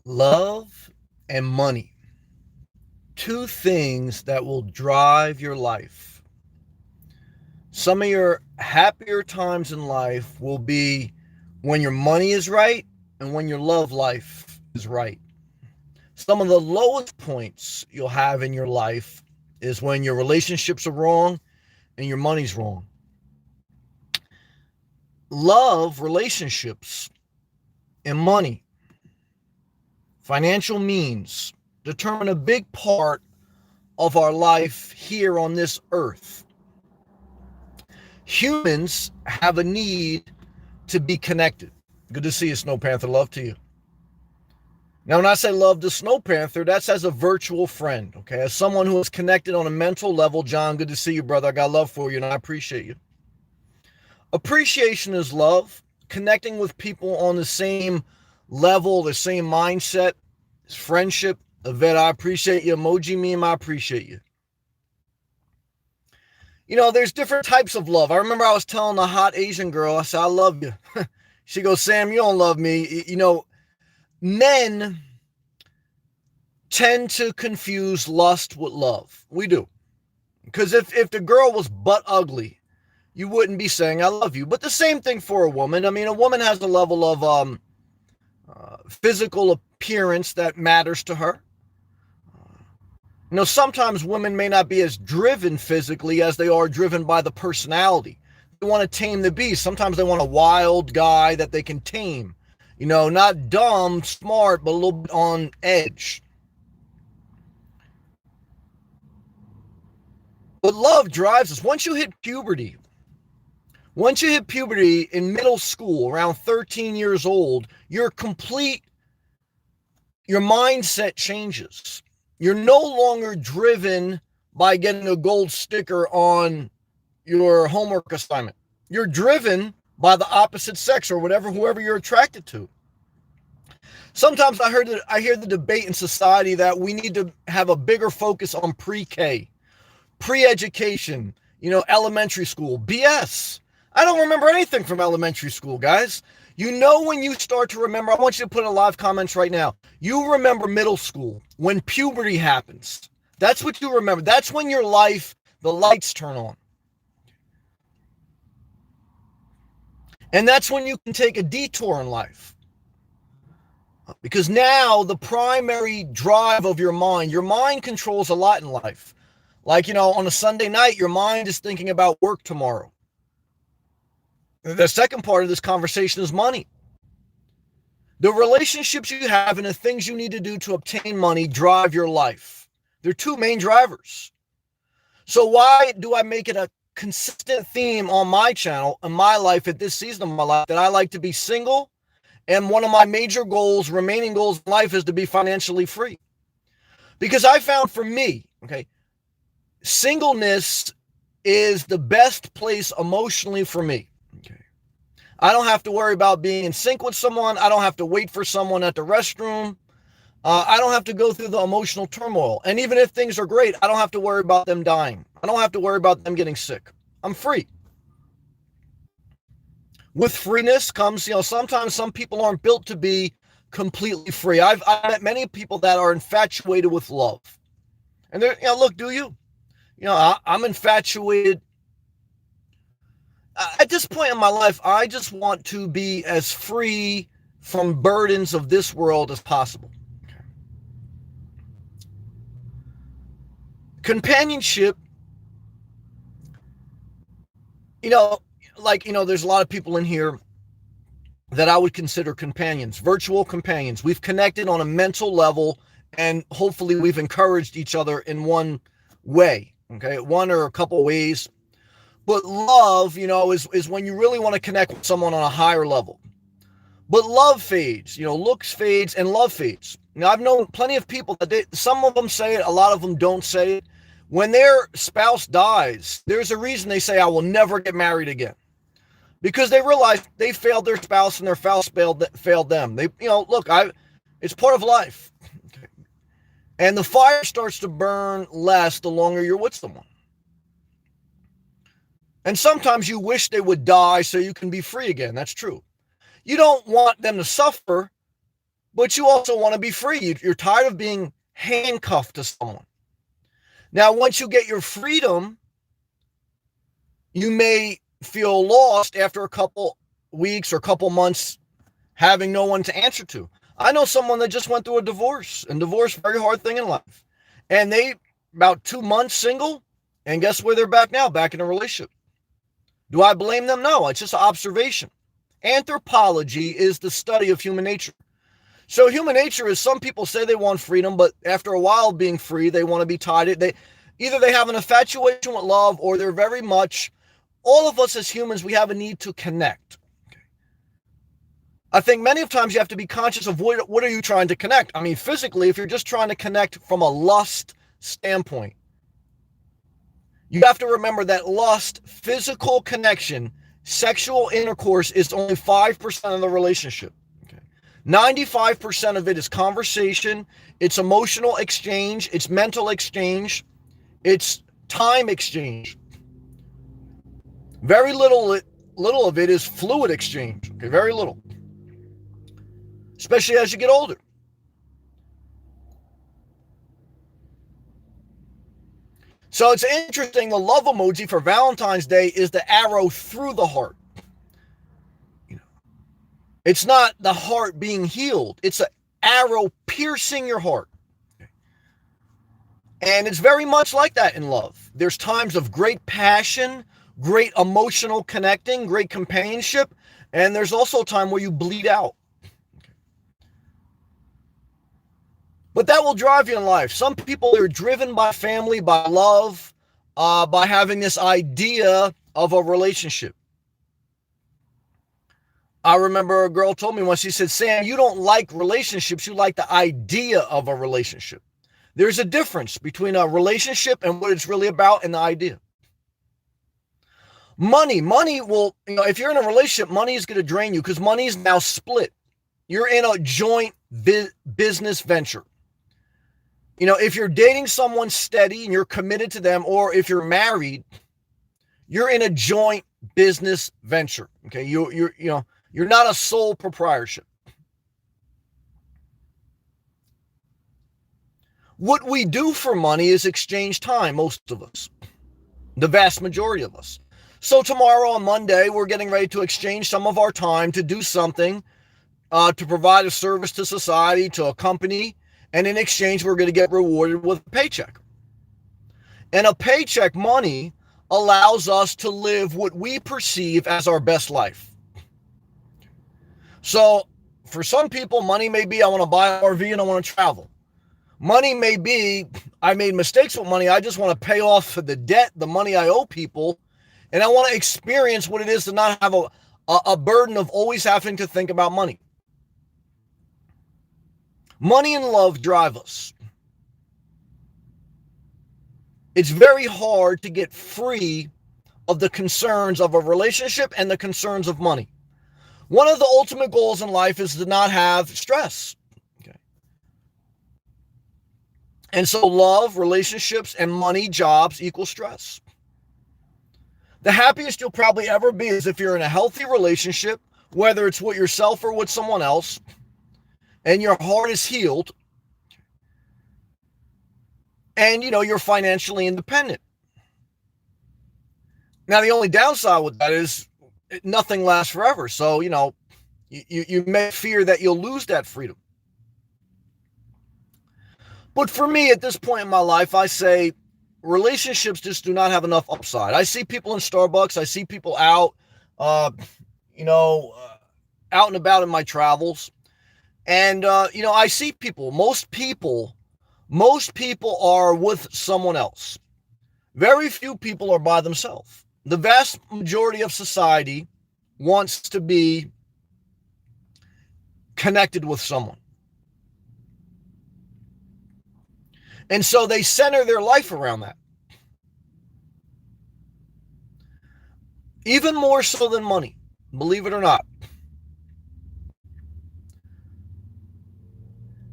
Love and money, two things that will drive your life. Some of your happier times in life will be when your money is right and when your love life is right. Some of the lowest points you'll have in your life is when your relationships are wrong and your money's wrong. Love, relationships, and money, financial means, determine a big part of our life here on this earth. Humans have a need to be connected. Good to see you, Snow Panther. Love to you. Now, when I say love to Snow Panther, that's as a virtual friend, okay? As someone who is connected on a mental level. John, good to see you, brother. I got love for you, and I appreciate you. Appreciation is love. Connecting with people on the same level, the same mindset, is friendship. Yvette, I appreciate you. Emoji meme, I appreciate you. You know, there's different types of love. I remember I was telling a hot Asian girl, I said, I love you. She goes, Sam, you don't love me. You know, men tend to confuse lust with love. We do. Because if the girl was butt ugly, you wouldn't be saying, I love you. But the same thing for a woman. I mean, a woman has a level of physical appearance that matters to her. You know, sometimes women may not be as driven physically as they are driven by the personality. They want to tame the beast. Sometimes they want a wild guy that they can tame. You know, not dumb, smart, but a little bit on edge. But love drives us. Once you hit puberty in middle school, around 13 years old, your mindset changes. You're no longer driven by getting a gold sticker on your homework assignment. You're driven by the opposite sex or whoever you're attracted to. Sometimes I hear the debate in society that we need to have a bigger focus on pre-K, pre-education, you know, elementary school. BS. I don't remember anything from elementary school, guys. You know, when you start to remember, I want you to put in live comments right now. You remember middle school, when puberty happens. That's what you remember. That's when your life, the lights turn on. And that's when you can take a detour in life. Because now the primary drive of your mind controls a lot in life. Like, you know, on a Sunday night, your mind is thinking about work tomorrow. The second part of this conversation is money. The relationships you have and the things you need to do to obtain money drive your life. They're two main drivers. So why do I make it a consistent theme on my channel and my life at this season of my life that I like to be single? And one of my major goals, remaining goals in life, is to be financially free. Because I found for me, okay, singleness is the best place emotionally for me. Okay. I don't have to worry about being in sync with someone. I don't have to wait for someone at the restroom. I don't have to go through the emotional turmoil. And even if things are great, I don't have to worry about them dying. I don't have to worry about them getting sick. I'm free. With freeness comes, you know, sometimes some people aren't built to be completely free. I've met many people that are infatuated with love. And they're, you know, look, do you? You know, I'm infatuated. At this point in my life, I just want to be as free from burdens of this world as possible. Companionship, you know, like, you know, there's a lot of people in here that I would consider companions, virtual companions. We've connected on a mental level, and hopefully we've encouraged each other in one way, okay, one or a couple ways. But love, you know, is when you really want to connect with someone on a higher level. But love fades, you know, looks fades and love fades. Now, I've known plenty of people that some of them say it, a lot of them don't say it. When their spouse dies, there's a reason they say, I will never get married again. Because they realize they failed their spouse and their spouse failed them. They, you know, look, it's part of life. Okay. And the fire starts to burn less the longer you're with someone. And sometimes you wish they would die so you can be free again. That's true. You don't want them to suffer, but you also want to be free. You're tired of being handcuffed to someone. Now, once you get your freedom, you may feel lost after a couple weeks or a couple months having no one to answer to. I know someone that just went through a divorce, and divorce, very hard thing in life. And they, about 2 months single, and guess where they're back now? Back in a relationship. Do I blame them? No, it's just observation. Anthropology is the study of human nature. So human nature is, some people say they want freedom, but after a while being free, they want to be tied. Either they have an infatuation with love, or they're very much, all of us as humans, we have a need to connect. I think many of times you have to be conscious of what are you trying to connect? I mean, physically, if you're just trying to connect from a lust standpoint, you have to remember that lust, physical connection, sexual intercourse is only 5% of the relationship. 95% of it is conversation, it's emotional exchange, it's mental exchange, it's time exchange. Very little of it is fluid exchange. Okay, very little. Especially as you get older. So it's interesting, the love emoji for Valentine's Day is the arrow through the heart. It's not the heart being healed. It's an arrow piercing your heart. And it's very much like that in love. There's times of great passion, great emotional connecting, great companionship, and there's also a time where you bleed out. But that will drive you in life. Some people are driven by family, by love, by having this idea of a relationship. I remember a girl told me once, she said, Sam, you don't like relationships, you like the idea of a relationship. There's a difference between a relationship and what it's really about and the idea. Money will, if you're in a relationship, money is going to drain you because money is now split. You're in a joint business venture. If you're dating someone steady and you're committed to them, or if you're married, you're in a joint business venture. Okay, you're not a sole proprietorship. What we do for money is exchange time, most of us, the vast majority of us. So tomorrow on Monday, we're getting ready to exchange some of our time to do something, to provide a service to society, to a company, and in exchange, we're going to get rewarded with a paycheck. And a paycheck, money, allows us to live what we perceive as our best life. So for some people, money may be, I want to buy an RV and I want to travel. Money may be, I made mistakes with money. I just want to pay off the debt, the money I owe people. And I want to experience what it is to not have a burden of always having to think about money. Money and love drive us. It's very hard to get free of the concerns of a relationship and the concerns of money. One of the ultimate goals in life is to not have stress. Okay. And so love, relationships, and money, jobs equal stress. The happiest you'll probably ever be is if you're in a healthy relationship, whether it's with yourself or with someone else, and your heart is healed, and you're financially independent. Now, the only downside with that is nothing lasts forever. So, you may fear that you'll lose that freedom. But for me, at this point in my life, I say relationships just do not have enough upside. I see people in Starbucks. I see people out, out and about in my travels. And, I see people, most people are with someone else. Very few people are by themselves. The vast majority of society wants to be connected with someone. And so they center their life around that. Even more so than money, believe it or not.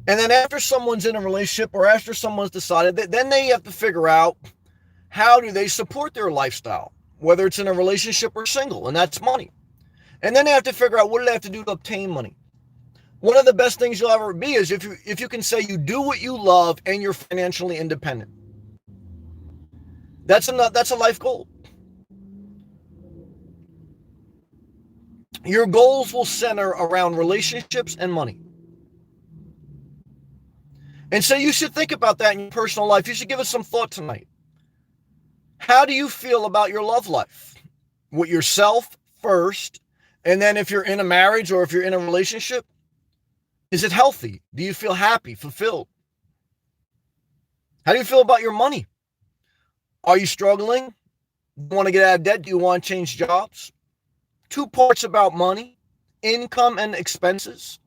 And then after someone's in a relationship or after someone's decided, then they have to figure out how do they support their lifestyle, whether it's in a relationship or single, and that's money. And then they have to figure out what do they have to do to obtain money. One of the best things you'll ever be is if you can say you do what you love and you're financially independent. That's a life goal. Your goals will center around relationships and money. And so you should think about that in your personal life. You should give it some thought tonight. How do you feel about your love life? With yourself first, and then if you're in a marriage or if you're in a relationship, is it healthy? Do you feel happy, fulfilled? How do you feel about your money? Are you struggling? Do you want to get out of debt? Do you want to change jobs? 2 parts about money, income and expenses.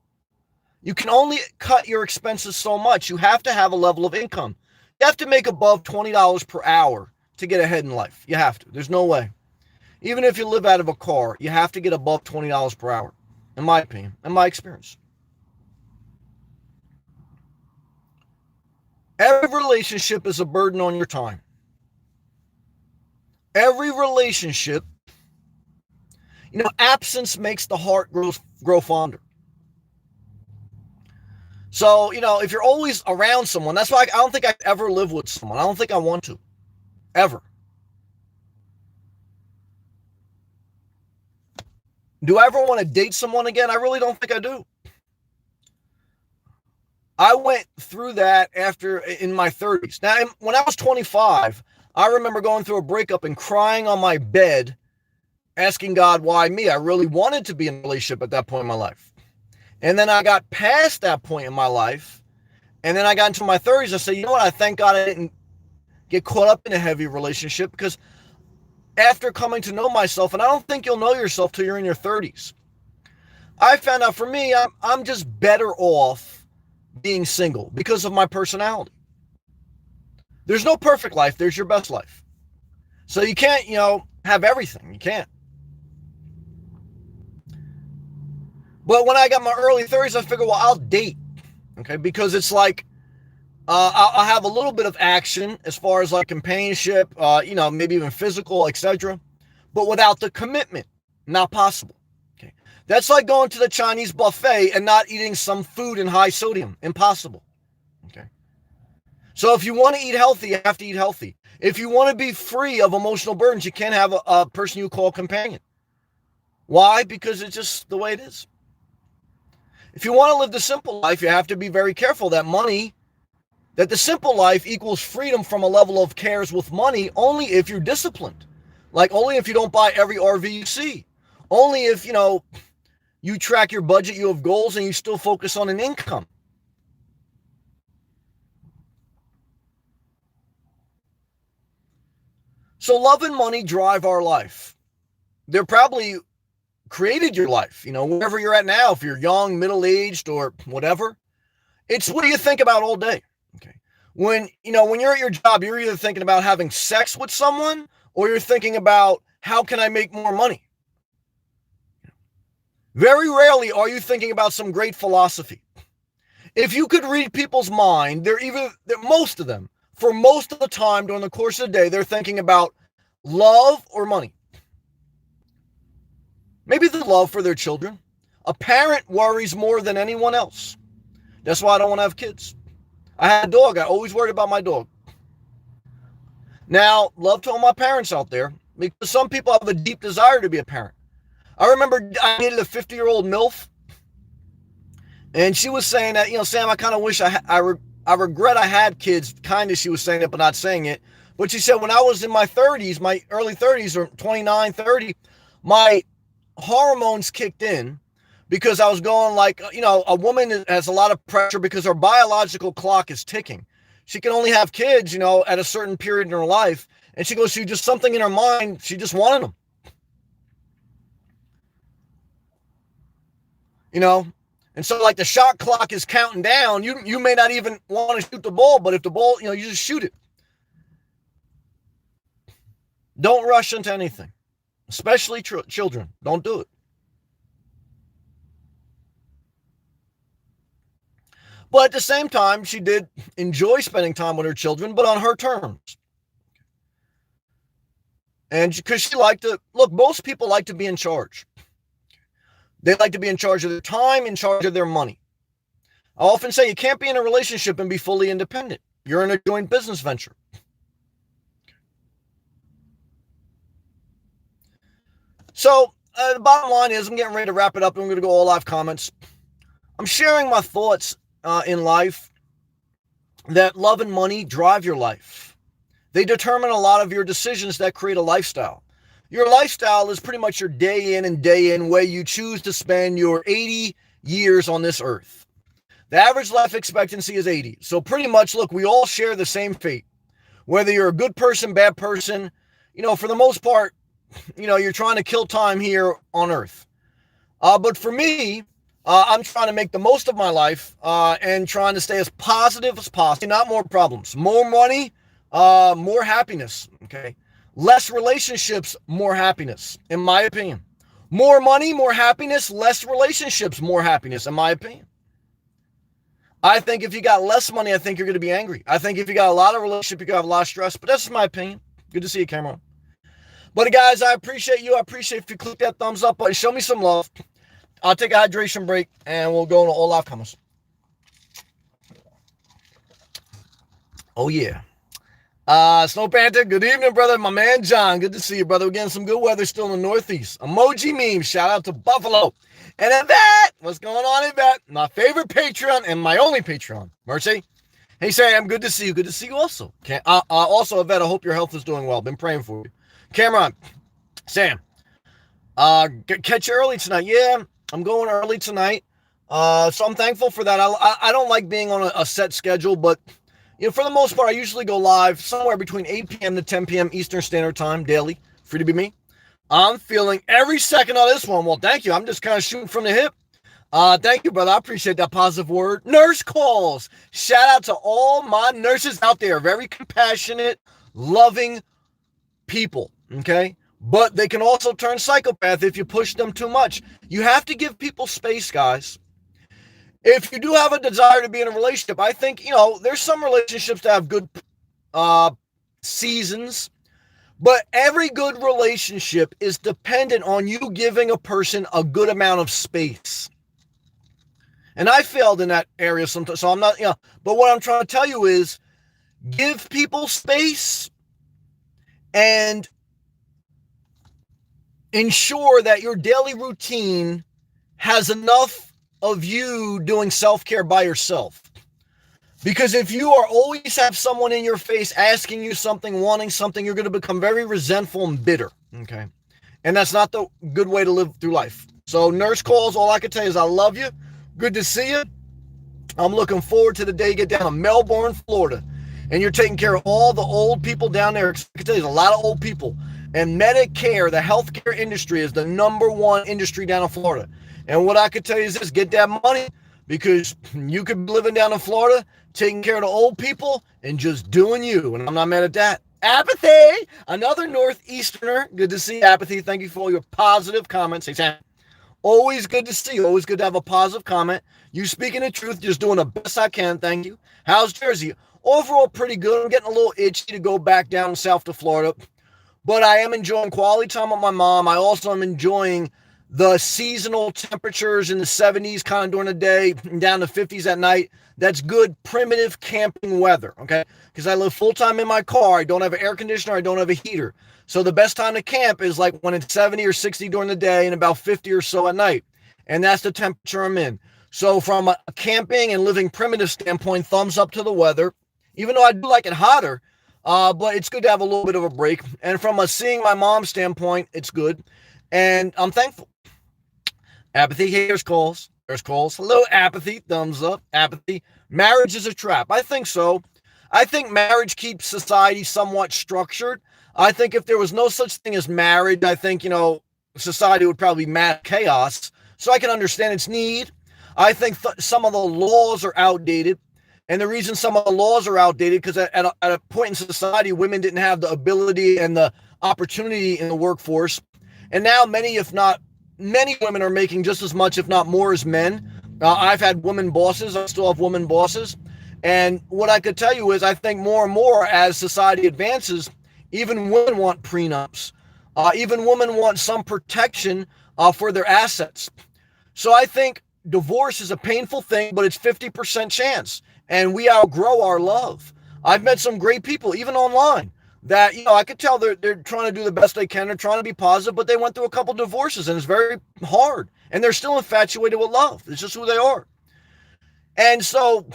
You can only cut your expenses so much. You have to have a level of income. You have to make above $20 per hour to get ahead in life. You have to. There's no way. Even if you live out of a car, you have to get above $20 per hour, in my opinion, in my experience. Every relationship is a burden on your time. Every relationship, absence makes the heart grow fonder. So, if you're always around someone, that's why I don't think I ever live with someone. I don't think I want to, ever. Do I ever want to date someone again? I really don't think I do. I went through that in my 30s. Now, when I was 25, I remember going through a breakup and crying on my bed, asking God, why me? I really wanted to be in a relationship at that point in my life. And then I got past that point in my life, and then I got into my 30s. I said, you know what? I thank God I didn't get caught up in a heavy relationship, because after coming to know myself, and I don't think you'll know yourself till you're in your 30s, I found out for me, I'm just better off being single because of my personality. There's no perfect life. There's your best life. So you can't, have everything. You can't. But when I got my early 30s, I figured, well, I'll date. Okay. Because it's like, I'll have a little bit of action as far as like companionship, maybe even physical, etc. But without the commitment, not possible. Okay. That's like going to the Chinese buffet and not eating some food in high sodium. Impossible. Okay. So if you want to eat healthy, you have to eat healthy. If you want to be free of emotional burdens, you can't have a person you call a companion. Why? Because it's just the way it is. If you want to live the simple life, you have to be very careful that the simple life equals freedom from a level of cares with money only if you're disciplined. Like only if you don't buy every RV you see. Only if, you track your budget, you have goals, and you still focus on an income. So love and money drive our life. They're probably created your life, wherever you're at now, if you're young, middle-aged, or whatever. It's what do you think about all day? Okay. When you're at your job, you're either thinking about having sex with someone or you're thinking about how can I make more money? Very rarely are you thinking about some great philosophy. If you could read people's mind, most of them, for most of the time during the course of the day, they're thinking about love or money. Maybe the love for their children. A parent worries more than anyone else. That's why I don't want to have kids. I had a dog. I always worried about my dog. Now, love to all my parents out there, because some people have a deep desire to be a parent. I remember I dated a 50-year-old MILF, and she was saying that, Sam, I kind of wish I regret I had kids. Kind of, she was saying it, but not saying it. But she said when I was in my 30s, my early 30s, or 29, 30, my hormones kicked in because I was going like, a woman has a lot of pressure because her biological clock is ticking. She can only have kids, at a certain period in her life. And she goes, she just something in her mind, she just wanted them. And so like the shot clock is counting down. You may not even want to shoot the ball, but if the ball, you just shoot it. Don't rush into anything, especially children. Don't do it. But at the same time, she did enjoy spending time with her children, but on her terms. And because she liked to, look, most people like to be in charge. They like to be in charge of their time, in charge of their money. I often say you can't be in a relationship and be fully independent. You're in a joint business venture. So the bottom line is I'm getting ready to wrap it up. I'm going to go all live comments. I'm sharing my thoughts in life that love and money drive your life. They determine a lot of your decisions that create a lifestyle. Your lifestyle is pretty much your day in and day in way you choose to spend your 80 years on this earth. The average life expectancy is 80. So pretty much, look, we all share the same fate. Whether you're a good person, bad person, for the most part, you're trying to kill time here on earth. But for me, I'm trying to make the most of my life and trying to stay as positive as possible. Not more problems, more money, more happiness. Okay. Less relationships, more happiness, in my opinion. More money, more happiness, less relationships, more happiness, in my opinion. I think if you got less money, I think you're going to be angry. I think if you got a lot of relationship, you're going to have a lot of stress. But that's just my opinion. Good to see you, Cameron. But guys, I appreciate you. I appreciate if you click that thumbs up button. Show me some love. I'll take a hydration break, and we'll go into all live comments. Oh, yeah. Snow Panther, good evening, brother. My man, John, good to see you, brother. We're getting some good weather still in the Northeast. Emoji meme, shout out to Buffalo. And Yvette, what's going on, Yvette? My favorite Patreon and my only Patreon. Mercy. Hey, Sam, good to see you. Good to see you also. Also, Yvette, I hope your health is doing well. Been praying for you. Cameron, Sam, catch you early tonight. Yeah, I'm going early tonight. So I'm thankful for that. I don't like being on a set schedule, but for the most part, I usually go live somewhere between 8 p.m. to 10 p.m. Eastern Standard Time daily. Free to be me. I'm feeling every second of this one. Well, thank you. I'm just kind of shooting from the hip. Thank you, brother. I appreciate that positive word. Nurse calls. Shout out to all my nurses out there. Very compassionate, loving people. Okay? But they can also turn psychopath if you push them too much. You have to give people space, guys. If you do have a desire to be in a relationship, I think, there's some relationships that have good seasons, but every good relationship is dependent on you giving a person a good amount of space. And I failed in that area sometimes, so I'm not, but what I'm trying to tell you is give people space and ensure that your daily routine has enough of you doing self-care by yourself. Because if you are always have someone in your face asking you something, wanting something, you're going to become very resentful and bitter. Okay. And that's not the good way to live through life. So nurse calls, all I can tell you is I love you. Good to see you. I'm looking forward to the day you get down to Melbourne, Florida. And you're taking care of all the old people down there. I can tell you, there's a lot of old people. And Medicare, the healthcare industry, is the #1 industry down in Florida. And what I could tell you is this, get that money, because you could be living down in Florida, taking care of the old people, and just doing you. And I'm not mad at that. Apathy, another Northeasterner. Good to see you, Apathy. Thank you for all your positive comments. Hey, Sam. Always good to see you. Always good to have a positive comment. You speaking the truth, just doing the best I can. Thank you. How's Jersey? Overall, pretty good. I'm getting a little itchy to go back down south to Florida. But I am enjoying quality time with my mom. I also am enjoying the seasonal temperatures in the 70s kind of during the day and down to 50s at night. That's good primitive camping weather, okay? Because I live full-time in my car. I don't have an air conditioner. I don't have a heater. So the best time to camp is like when it's 70 or 60 during the day and about 50 or so at night. And that's the temperature I'm in. So from a camping and living primitive standpoint, thumbs up to the weather. Even though I do like it hotter, but it's good to have a little bit of a break. And from a seeing my mom standpoint, it's good. And I'm thankful. Apathy, here's calls. There's calls. Hello, Apathy. Thumbs up. Apathy. Marriage is a trap. I think so. I think marriage keeps society somewhat structured. I think if there was no such thing as marriage, I think, society would probably be mass chaos. So I can understand its need. I think some of the laws are outdated. And the reason some of the laws are outdated, because at a point in society, women didn't have the ability and the opportunity in the workforce. And now many women are making just as much, if not more, as men. I've had women bosses. I still have women bosses. And what I could tell you is I think more and more as society advances, even women want prenups. Even women want some protection for their assets. So I think divorce is a painful thing, but it's 50% chance. And we outgrow our love. I've met some great people, even online, that, I could tell they're trying to do the best they can. They're trying to be positive, but they went through a couple divorces and it's very hard. And they're still infatuated with love. It's just who they are. And so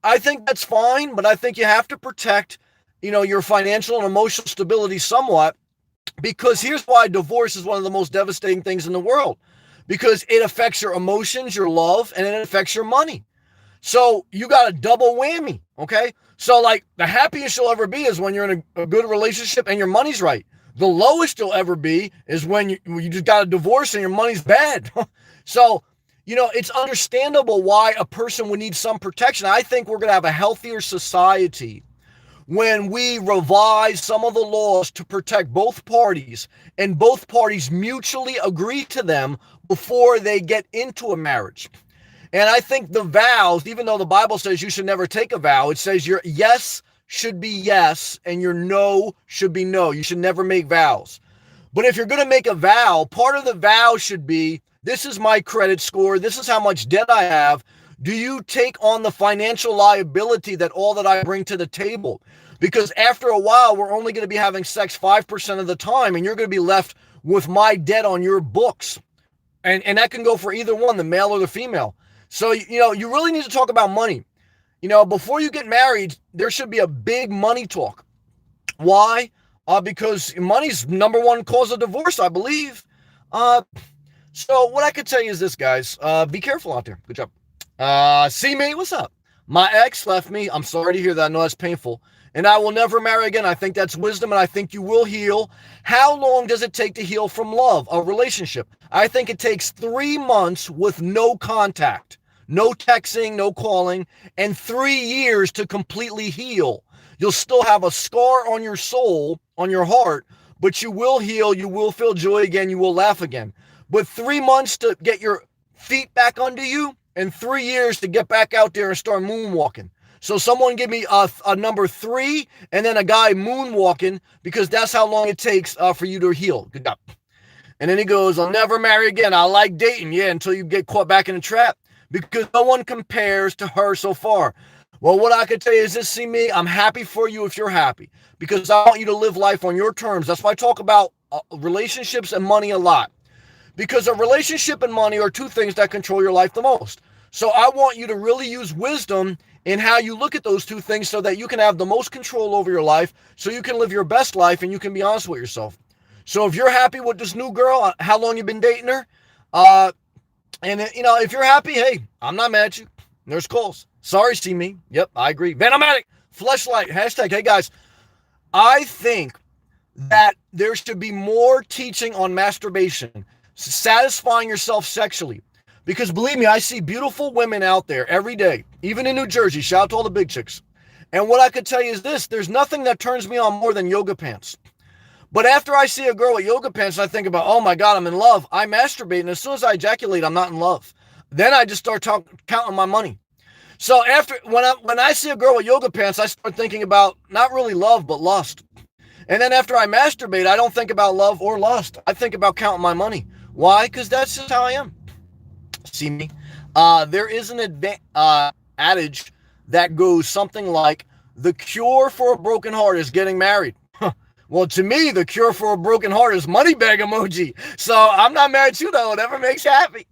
I think that's fine, but I think you have to protect, your financial and emotional stability somewhat, because here's why divorce is one of the most devastating things in the world, because it affects your emotions, your love, and it affects your money. So you got a double whammy, okay? So like the happiest you'll ever be is when you're in a good relationship and your money's right. The lowest you'll ever be is when you just got a divorce and your money's bad. So, it's understandable why a person would need some protection. I think we're going to have a healthier society when we revise some of the laws to protect both parties and both parties mutually agree to them before they get into a marriage. And I think the vows, even though the Bible says you should never take a vow, it says your yes should be yes and your no should be no. You should never make vows. But if you're going to make a vow, part of the vow should be, this is my credit score. This is how much debt I have. Do you take on the financial liability that all that I bring to the table? Because after a while, we're only going to be having sex 5% of the time, and you're going to be left with my debt on your books. And that can go for either one, the male or the female. So, you really need to talk about money. Before you get married, there should be a big money talk. Why? Because money's number one cause of divorce, I believe. So what I could tell you is this, guys. Be careful out there. Good job. See me? What's up? My ex left me. I'm sorry to hear that. I know that's painful. And I will never marry again. I think that's wisdom, and I think you will heal. How long does it take to heal from love, a relationship? I think it takes 3 months with no contact, no texting, no calling, and 3 years to completely heal. You'll still have a scar on your soul, on your heart, but you will heal. You will feel joy again. You will laugh again. But 3 months to get your feet back under you, and 3 years to get back out there and start moonwalking. So someone give me a number 3 and then a guy moonwalking, because that's how long it takes for you to heal. Good job. And then he goes, I'll never marry again. I like dating. Yeah, until you get caught back in a trap, because no one compares to her so far. Well, what I could tell you is this, see me, I'm happy for you if you're happy, because I want you to live life on your terms. That's why I talk about relationships and money a lot, because a relationship and money are two things that control your life the most. So I want you to really use wisdom in how you look at those two things so that you can have the most control over your life, so you can live your best life and you can be honest with yourself. So if you're happy with this new girl, how long you been dating her, and if you're happy, hey, I'm not mad at you. There's calls. Sorry, see me. Yep, I agree. Venomatic, Fleshlight, hashtag. Hey guys, I think that there should be more teaching on masturbation, satisfying yourself sexually. Because believe me, I see beautiful women out there every day, even in New Jersey. Shout out to all the big chicks. And what I could tell you is this, there's nothing that turns me on more than yoga pants. But after I see a girl with yoga pants and I think about, oh my God, I'm in love, I masturbate. And as soon as I ejaculate, I'm not in love. Then I just start counting my money. So when I see a girl with yoga pants, I start thinking about not really love, but lust. And then after I masturbate, I don't think about love or lust. I think about counting my money. Why? Because that's just how I am. See me? There is an adage that goes something like, the cure for a broken heart is getting married. Well, to me, the cure for a broken heart is money bag emoji. So I'm not mad at you, though. Whatever makes you happy.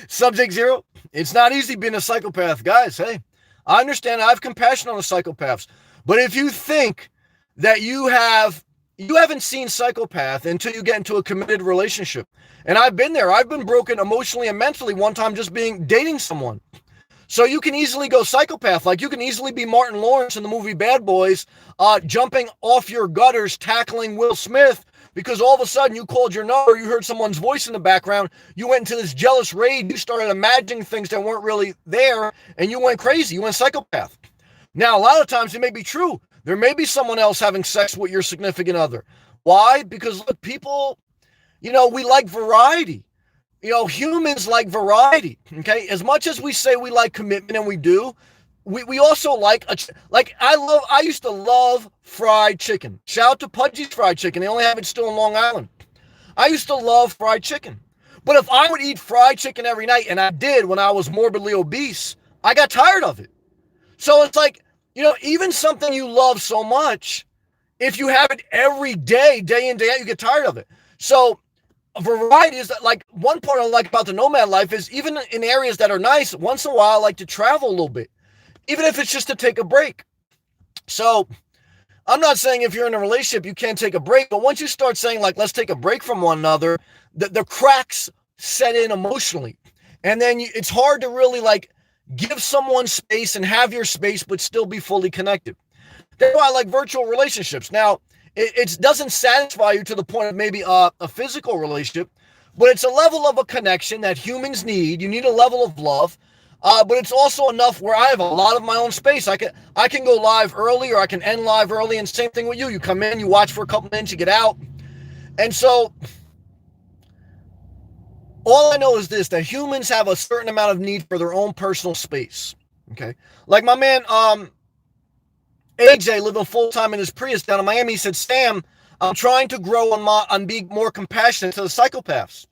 Subject 0. It's not easy being a psychopath. Guys, hey, I understand. I have compassion on the psychopaths. But if you think that you haven't seen psychopath until you get into a committed relationship. And I've been there. I've been broken emotionally and mentally one time just dating someone. So you can easily go psychopath. Like you can easily be Martin Lawrence in the movie Bad Boys, jumping off your gutters, tackling Will Smith, because all of a sudden you called your number, you heard someone's voice in the background, you went into this jealous rage, you started imagining things that weren't really there, and you went crazy. You went psychopath. Now, a lot of times it may be true. There may be someone else having sex with your significant other. Why? Because look, people, we like variety. Humans like variety, okay? As much as we say we like commitment, and we do, we also like I used to love fried chicken. Shout out to Pudgy's Fried Chicken. They only have it still in Long Island. I used to love fried chicken. But if I would eat fried chicken every night, and I did when I was morbidly obese, I got tired of it. So it's like, even something you love so much, if you have it every day, day in, day out, you get tired of it. So variety is that, like, one part I like about the nomad life is even in areas that are nice, once in a while I like to travel a little bit, even if it's just to take a break. So I'm not saying if you're in a relationship you can't take a break, but once you start saying, like, let's take a break from one another, the cracks set in emotionally. And then it's hard to really, like, give someone space and have your space but still be fully connected. That's why I like virtual relationships. Now, it doesn't satisfy you to the point of maybe a physical relationship, but it's a level of a connection that humans need. You need a level of love, but it's also enough where I have a lot of my own space. I can go live early, or I can end live early, and same thing with you. You come in, you watch for a couple minutes, you get out. And so all I know is this, that humans have a certain amount of need for their own personal space. Okay. Like my man, AJ, living full-time in his Prius down in Miami, he said, Sam, I'm trying to grow on being more compassionate to the psychopaths.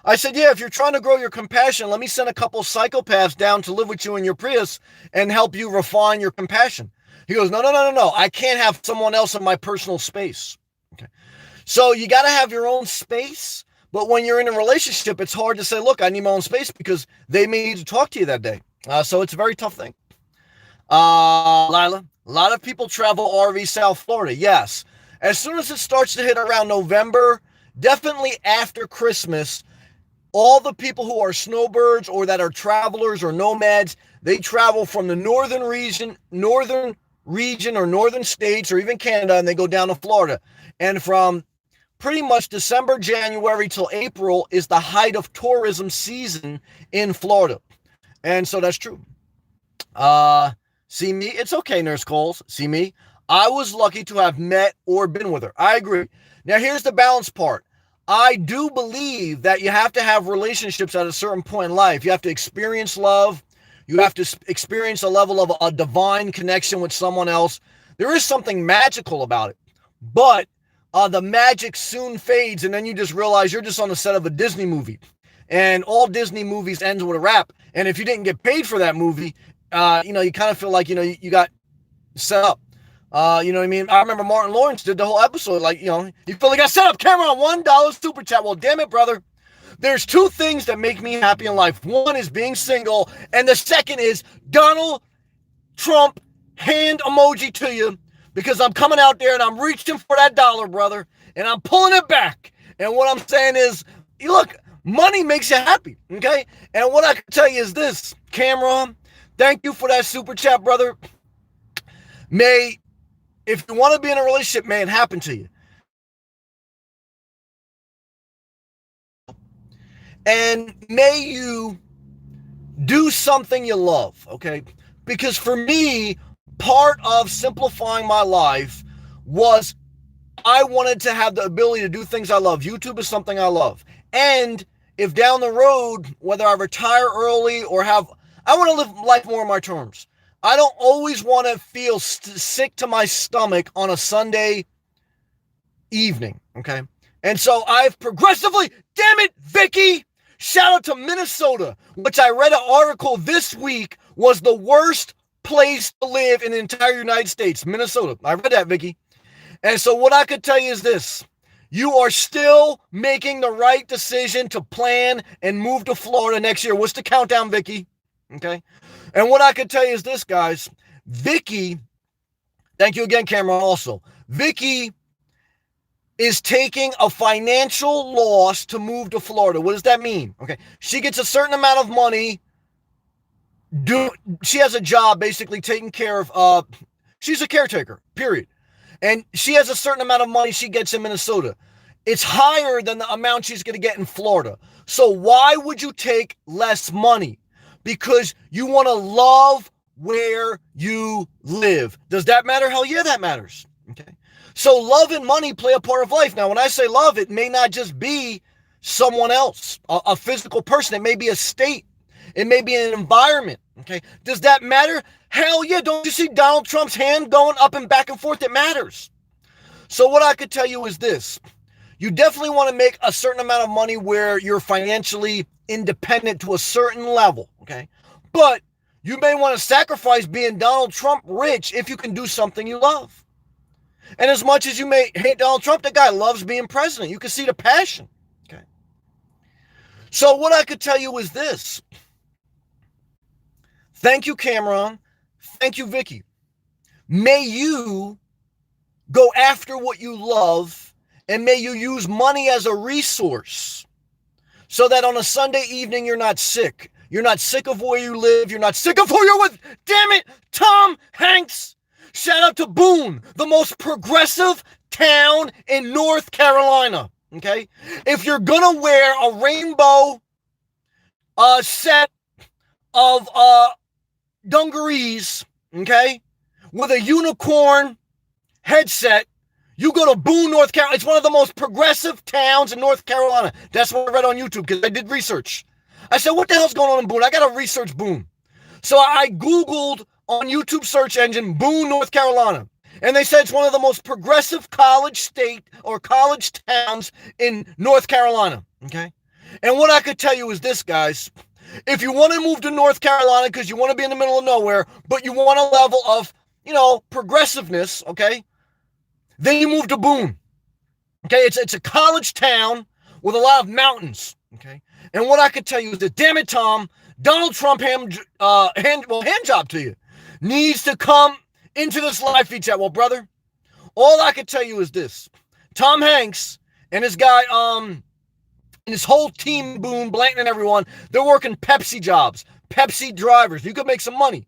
I said, yeah, if you're trying to grow your compassion, let me send a couple psychopaths down to live with you in your Prius and help you refine your compassion. He goes, no. I can't have someone else in my personal space. Okay. So you got to have your own space. But when you're in a relationship, it's hard to say, look, I need my own space, because they may need to talk to you that day. So it's a very tough thing. Lila, a lot of people travel RV South Florida. Yes. As soon as it starts to hit around November, definitely after Christmas, all the people who are snowbirds or that are travelers or nomads, they travel from the northern region or northern states or even Canada, and they go down to Florida. And from pretty much December, January till April is the height of tourism season in Florida. And so that's true. See me? It's okay, Nurse Coles. See me? I was lucky to have met or been with her. I agree. Now, here's the balance part. I do believe that you have to have relationships at a certain point in life. You have to experience love. You have to experience a level of a divine connection with someone else. There is something magical about it. But the magic soon fades, and then you just realize you're just on the set of a Disney movie. And all Disney movies ends with a rap. And if you didn't get paid for that movie, you kind of feel like, you got set up. You know what I mean? I remember Martin Lawrence did the whole episode, like, you feel like got set up. Camera on $1 super chat. Well, damn it, brother. There's two things that make me happy in life. One is being single, and the second is Donald Trump hand emoji to you, because I'm coming out there and I'm reaching for that dollar, brother, and I'm pulling it back. And what I'm saying is, look, money makes you happy, okay? And what I can tell you is this, Cameron, thank you for that super chat, brother. If you want to be in a relationship, may it happen to you. And may you do something you love, okay? Because for me, part of simplifying my life was I wanted to have the ability to do things I love. YouTube is something I love. And if down the road, whether I retire early or I want to live life more on my terms. I don't always want to feel sick to my stomach on a Sunday evening, okay? And so I've progressively, damn it, Vicky, shout out to Minnesota, which I read an article this week was the worst place to live in the entire United States, Minnesota. I read that, Vicky. And so what I could tell you is this. You are still making the right decision to plan and move to Florida next year. What's the countdown, Vicky? Okay. And what I could tell you is this, guys. Vicky, thank you again, Cameron, also. Vicky is taking a financial loss to move to Florida. What does that mean? Okay. She gets a certain amount of money. She has a job basically taking care of, she's a caretaker, period. And she has a certain amount of money she gets in Minnesota. It's higher than the amount she's going to get in Florida. So why would you take less money? Because you want to love where you live. Does that matter? Hell yeah, that matters. Okay. So love and money play a part of life. Now, when I say love, it may not just be someone else, a physical person. It may be a state. It may be an environment. Okay. Does that matter? Hell yeah. Don't you see Donald Trump's hand going up and back and forth? It matters. So what I could tell you is this. You definitely want to make a certain amount of money where you're financially independent to a certain level, okay? But you may want to sacrifice being Donald Trump rich if you can do something you love. And as much as you may hate Donald Trump, that guy loves being president. You can see the passion, okay? So what I could tell you is this. Thank you, Cameron. Thank you, Vicky. May you go after what you love, and may you use money as a resource so that on a Sunday evening you're not sick. You're not sick of where you live. You're not sick of who you're with. Damn it, Tom Hanks. Shout out to Boone, the most progressive town in North Carolina. Okay? If you're going to wear a rainbow set of dungarees, okay, with a unicorn headset, you go to Boone, North Carolina. It's one of the most progressive towns in North Carolina. That's what I read on YouTube because I did research. I said, what the hell's going on in Boone? I got to research Boone. So I Googled on YouTube search engine, Boone, North Carolina. And they said it's one of the most progressive college towns in North Carolina. Okay. And what I could tell you is this, guys. If you want to move to North Carolina because you want to be in the middle of nowhere, but you want a level of, progressiveness, okay, then you move to Boone. Okay, it's a college town with a lot of mountains. Okay, and what I could tell you is that, damn it, Tom, Donald Trump hand job to you needs to come into this live feed chat. Well, brother, all I could tell you is this: Tom Hanks and his guy, and his whole team, Boone, Blanton, and everyone, they're working Pepsi jobs, Pepsi drivers. You could make some money.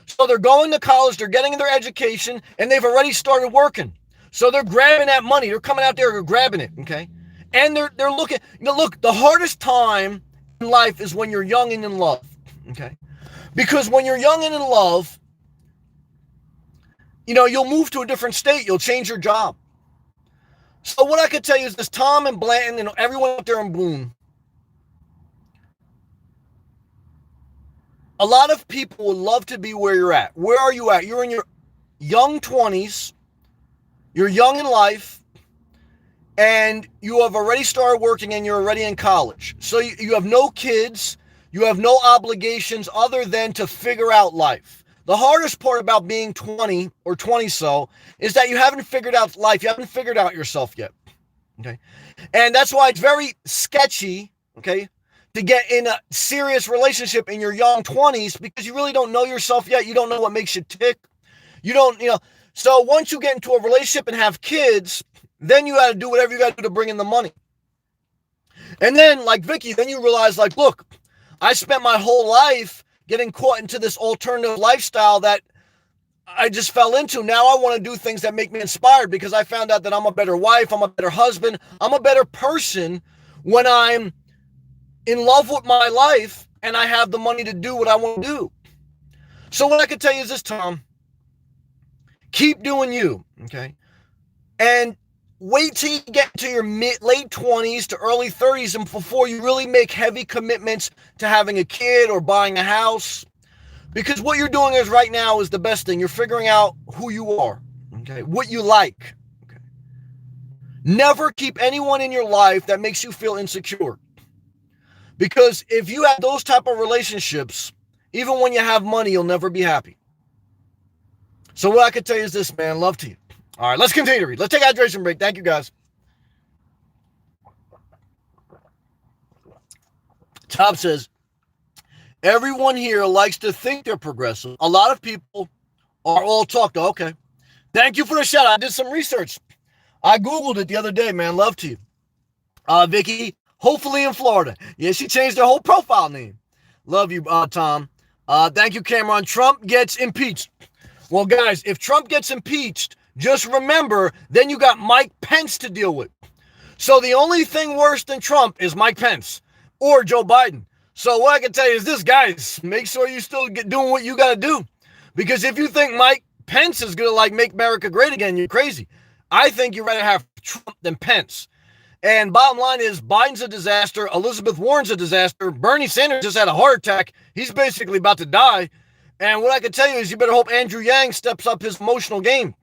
So they're going to college, they're getting their education, and they've already started working. So they're grabbing that money. They're coming out there, they're grabbing it, okay? And they're looking, look, the hardest time in life is when you're young and in love, okay? Because when you're young and in love, you'll move to a different state, you'll change your job. So what I could tell you is this: Tom and Blanton and everyone out there in Boone, a lot of people would love to be where you're at. Where are you at? You're in your young 20s. You're young in life. And you have already started working and you're already in college. So you have no kids. You have no obligations other than to figure out life. The hardest part about being 20 or 20 so is that you haven't figured out life. You haven't figured out yourself yet. Okay. And that's why it's very sketchy, okay, to get in a serious relationship in your young 20s because you really don't know yourself yet. You don't know what makes you tick. You don't. So once you get into a relationship and have kids, then you got to do whatever you got to do to bring in the money. And then, like Vicky, then you realize, like, look, I spent my whole life getting caught into this alternative lifestyle that I just fell into. Now I want to do things that make me inspired because I found out that I'm a better wife, I'm a better husband, I'm a better person when I'm in love with my life and I have the money to do what I want to do. So what I can tell you is this, Tom: keep doing you, okay? And wait till you get to your late 20s to early 30s and before you really make heavy commitments to having a kid or buying a house. Because what you're doing is right now is the best thing. You're figuring out who you are, okay? What you like, okay? Never keep anyone in your life that makes you feel insecure. Because if you have those type of relationships, even when you have money, you'll never be happy. So what I can tell you is this, man. Love to you. All right, let's continue to read. Let's take a hydration break. Thank you, guys. Tom says, everyone here likes to think they're progressive. A lot of people are all talk. Okay. Thank you for the shout out. I did some research. I Googled it the other day, man. Love to you. Vicky, hopefully in Florida. Yeah, she changed her whole profile name. Love you, Tom. Thank you, Cameron. Trump gets impeached. Well, guys, if Trump gets impeached, just remember, then you got Mike Pence to deal with. So the only thing worse than Trump is Mike Pence or Joe Biden. So what I can tell you is this, guys, make sure you still get doing what you got to do. Because if you think Mike Pence is going to make America great again, you're crazy. I think you'd rather have Trump than Pence. And bottom line is Biden's a disaster. Elizabeth Warren's a disaster. Bernie Sanders just had a heart attack. He's basically about to die. And what I can tell you is you better hope Andrew Yang steps up his emotional game.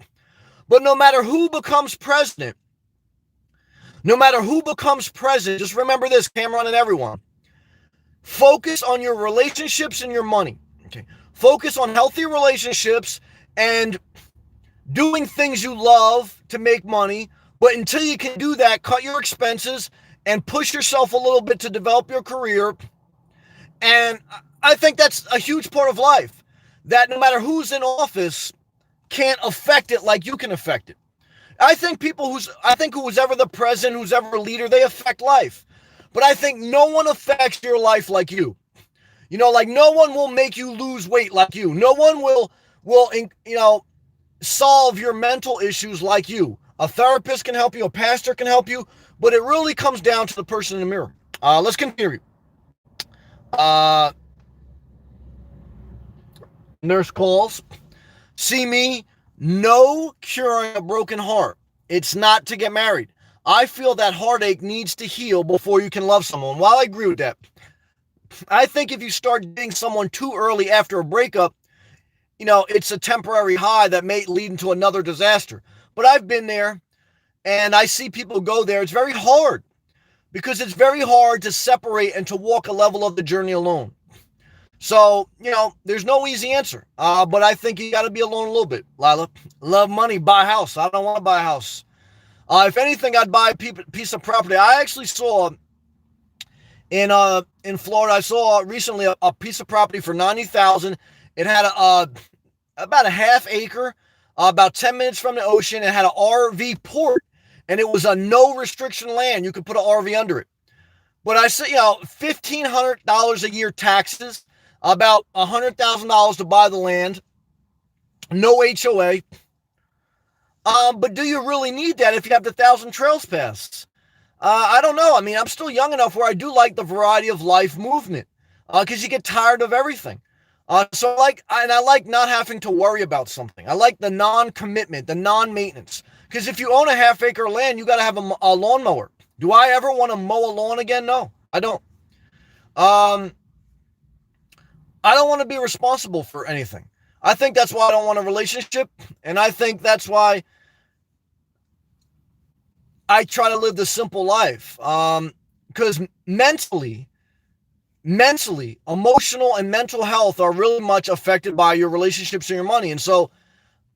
But no matter who becomes president, No matter who becomes president, just remember this, Cameron and everyone. Focus on your relationships and your money. Okay. Focus on healthy relationships and doing things you love to make money. But until you can do that, cut your expenses and push yourself a little bit to develop your career. And I think that's a huge part of life, that no matter who's in office can't affect it like you can affect it. I think who's ever the president, who's ever a leader, they affect life. But I think no one affects your life like you. Like no one will make you lose weight like you. No one will solve your mental issues like you. A therapist can help you, a pastor can help you, but it really comes down to the person in the mirror. Let's continue. Nurse calls. See me, no curing a broken heart. It's not to get married. I feel that heartache needs to heal before you can love someone. While I agree with that, I think if you start dating someone too early after a breakup, it's a temporary high that may lead into another disaster. But I've been there and I see people go there. It's very hard because it's very hard to separate and to walk a level of the journey alone. So, there's no easy answer. But I think you got to be alone a little bit. Lila, love money, buy a house. I don't want to buy a house. If anything, I'd buy a piece of property. I actually saw in Florida, I saw recently a piece of property for $90,000. It had about a half acre, about 10 minutes from the ocean. It had an RV port, and it was a no restriction land. You could put an RV under it. But I said, $1,500 a year taxes, about $100,000 to buy the land, no HOA. But do you really need that if you have the 1,000 trails pass? I don't know. I mean, I'm still young enough where I do like the variety of life movement because you get tired of everything. So I like not having to worry about something. I like the non-commitment, the non-maintenance. Because if you own a half acre land, you got to have a lawnmower. Do I ever want to mow a lawn again? No, I don't. I don't want to be responsible for anything. I think that's why I don't want a relationship. And I think that's why I try to live the simple life. Because mentally, emotional and mental health are really much affected by your relationships and your money. And so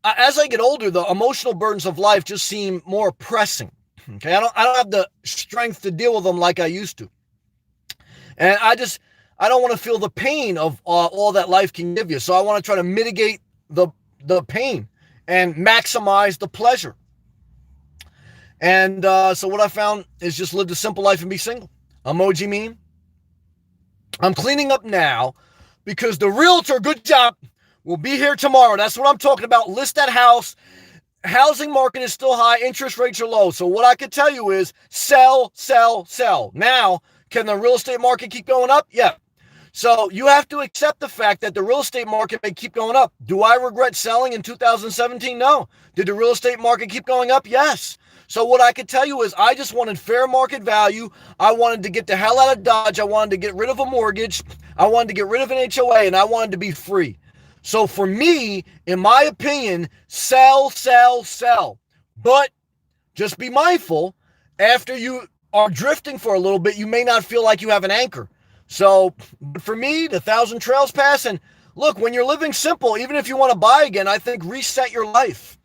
as I get older, the emotional burdens of life just seem more pressing. Okay. I don't have the strength to deal with them like I used to. And I don't want to feel the pain of all that life can give you. So I want to try to mitigate the pain and maximize the pleasure. And so what I found is just live the simple life and be single. Emoji meme. I'm cleaning up now because the realtor, good job, will be here tomorrow. That's what I'm talking about. List that house. Housing market is still high. Interest rates are low. So what I could tell you is sell, sell, sell. Now, can the real estate market keep going up? Yeah. So you have to accept the fact that the real estate market may keep going up. Do I regret selling in 2017? No. Did the real estate market keep going up? Yes. So what I could tell you is I just wanted fair market value. I wanted to get the hell out of Dodge. I wanted to get rid of a mortgage. I wanted to get rid of an HOA, and I wanted to be free. So for me, in my opinion, sell, sell, sell. But just be mindful, after you are drifting for a little bit, you may not feel like you have an anchor. So for me, the 1,000 trails pass. And look, when you're living simple, even if you want to buy again, I think reset your life.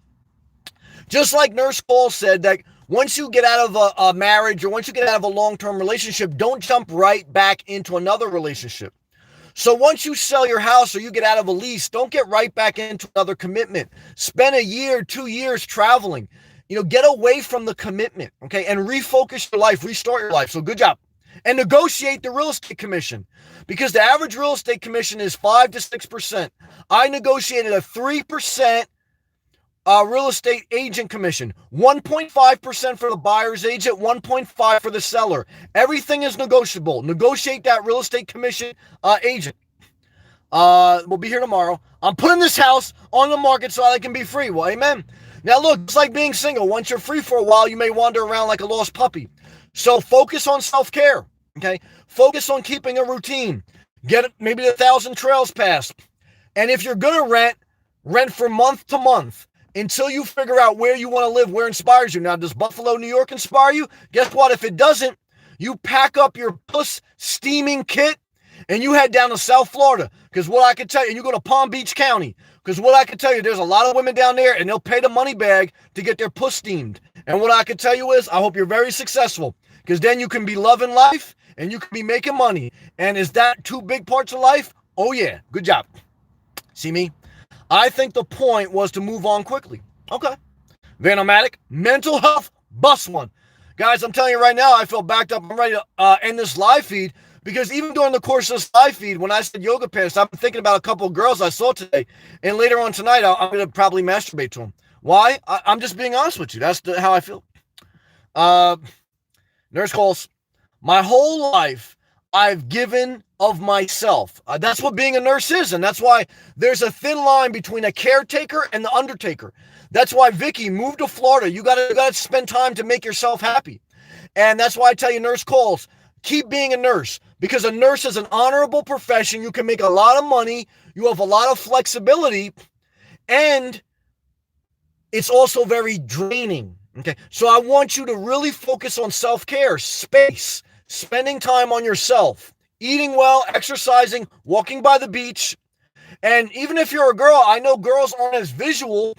Just like Nurse Cole said, that once you get out of a marriage or once you get out of a long-term relationship, don't jump right back into another relationship. So once you sell your house or you get out of a lease, don't get right back into another commitment. Spend a year, 2 years traveling. Get away from the commitment, okay, and refocus your life, restart your life. So good job. And negotiate the real estate commission, because the average real estate commission is 5 to 6%. I negotiated a 3% real estate agent commission, 1.5% for the buyer's agent, 1.5% for the seller. Everything is negotiable. Negotiate that real estate commission agent. We'll be here tomorrow. I'm putting this house on the market so I can be free. Well, amen. Now look, it's like being single. Once you're free for a while, you may wander around like a lost puppy. So focus on self-care. Okay. Focus on keeping a routine. Get maybe 1,000 trails passed. And if you're going to rent for month to month. until you figure out where you want to live, where inspires you. Now, does Buffalo, New York inspire you? Guess what? If it doesn't, you pack up your puss steaming kit and you head down to South Florida. Because what I can tell you, and you go to Palm Beach County, because what I can tell you, there's a lot of women down there and they'll pay the money bag to get their puss steamed. And what I can tell you is, I hope you're very successful, because then you can be loving life and you can be making money. And is that two big parts of life? Oh yeah, good job. See me? I think the point was to move on quickly. Okay. Vanomatic, mental health, bust one. Guys, I'm telling you right now, I feel backed up. I'm ready to end this live feed, because even during the course of this live feed, when I said yoga pants, I'm thinking about a couple of girls I saw today. And later on tonight, I'm going to probably masturbate to them. Why? I'm just being honest with you. That's how I feel. Nurse calls. My whole life, I've given of myself. That's what being a nurse is. And that's why there's a thin line between a caretaker and the undertaker. That's why, Vicky, move to Florida. You got to spend time to make yourself happy. And that's why I tell you, nurse calls, keep being a nurse, because a nurse is an honorable profession. You can make a lot of money. You have a lot of flexibility, and it's also very draining. Okay. So I want you to really focus on self-care, space, spending time on yourself, eating well, exercising, walking by the beach. And even if you're a girl, I know girls aren't as visual,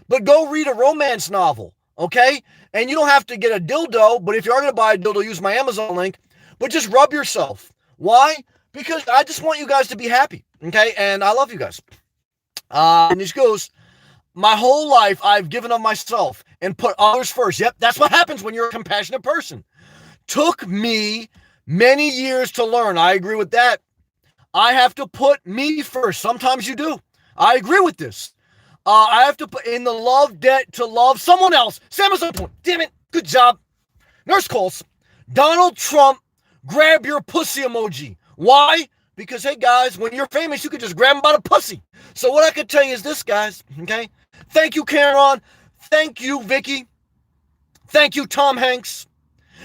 but go read a romance novel, okay? And you don't have to get a dildo, but if you are going to buy a dildo, use my Amazon link, but just rub yourself. Why? Because I just want you guys to be happy, okay? And I love you guys. And this goes, my whole life, I've given of myself and put others first. Yep, that's what happens when you're a compassionate person. Took me many years to learn. I agree with that. I have to put me first. Sometimes you do. I agree with this. I have to put in the love debt to love someone else. Sam is on point. Damn it. Good job. Nurse calls. Donald Trump, grab your pussy emoji. Why? Because, hey, guys, when you're famous, you can just grab them by the pussy. So what I can tell you is this, guys, okay? Thank you, Karen. Thank you, Vicky. Thank you, Tom Hanks.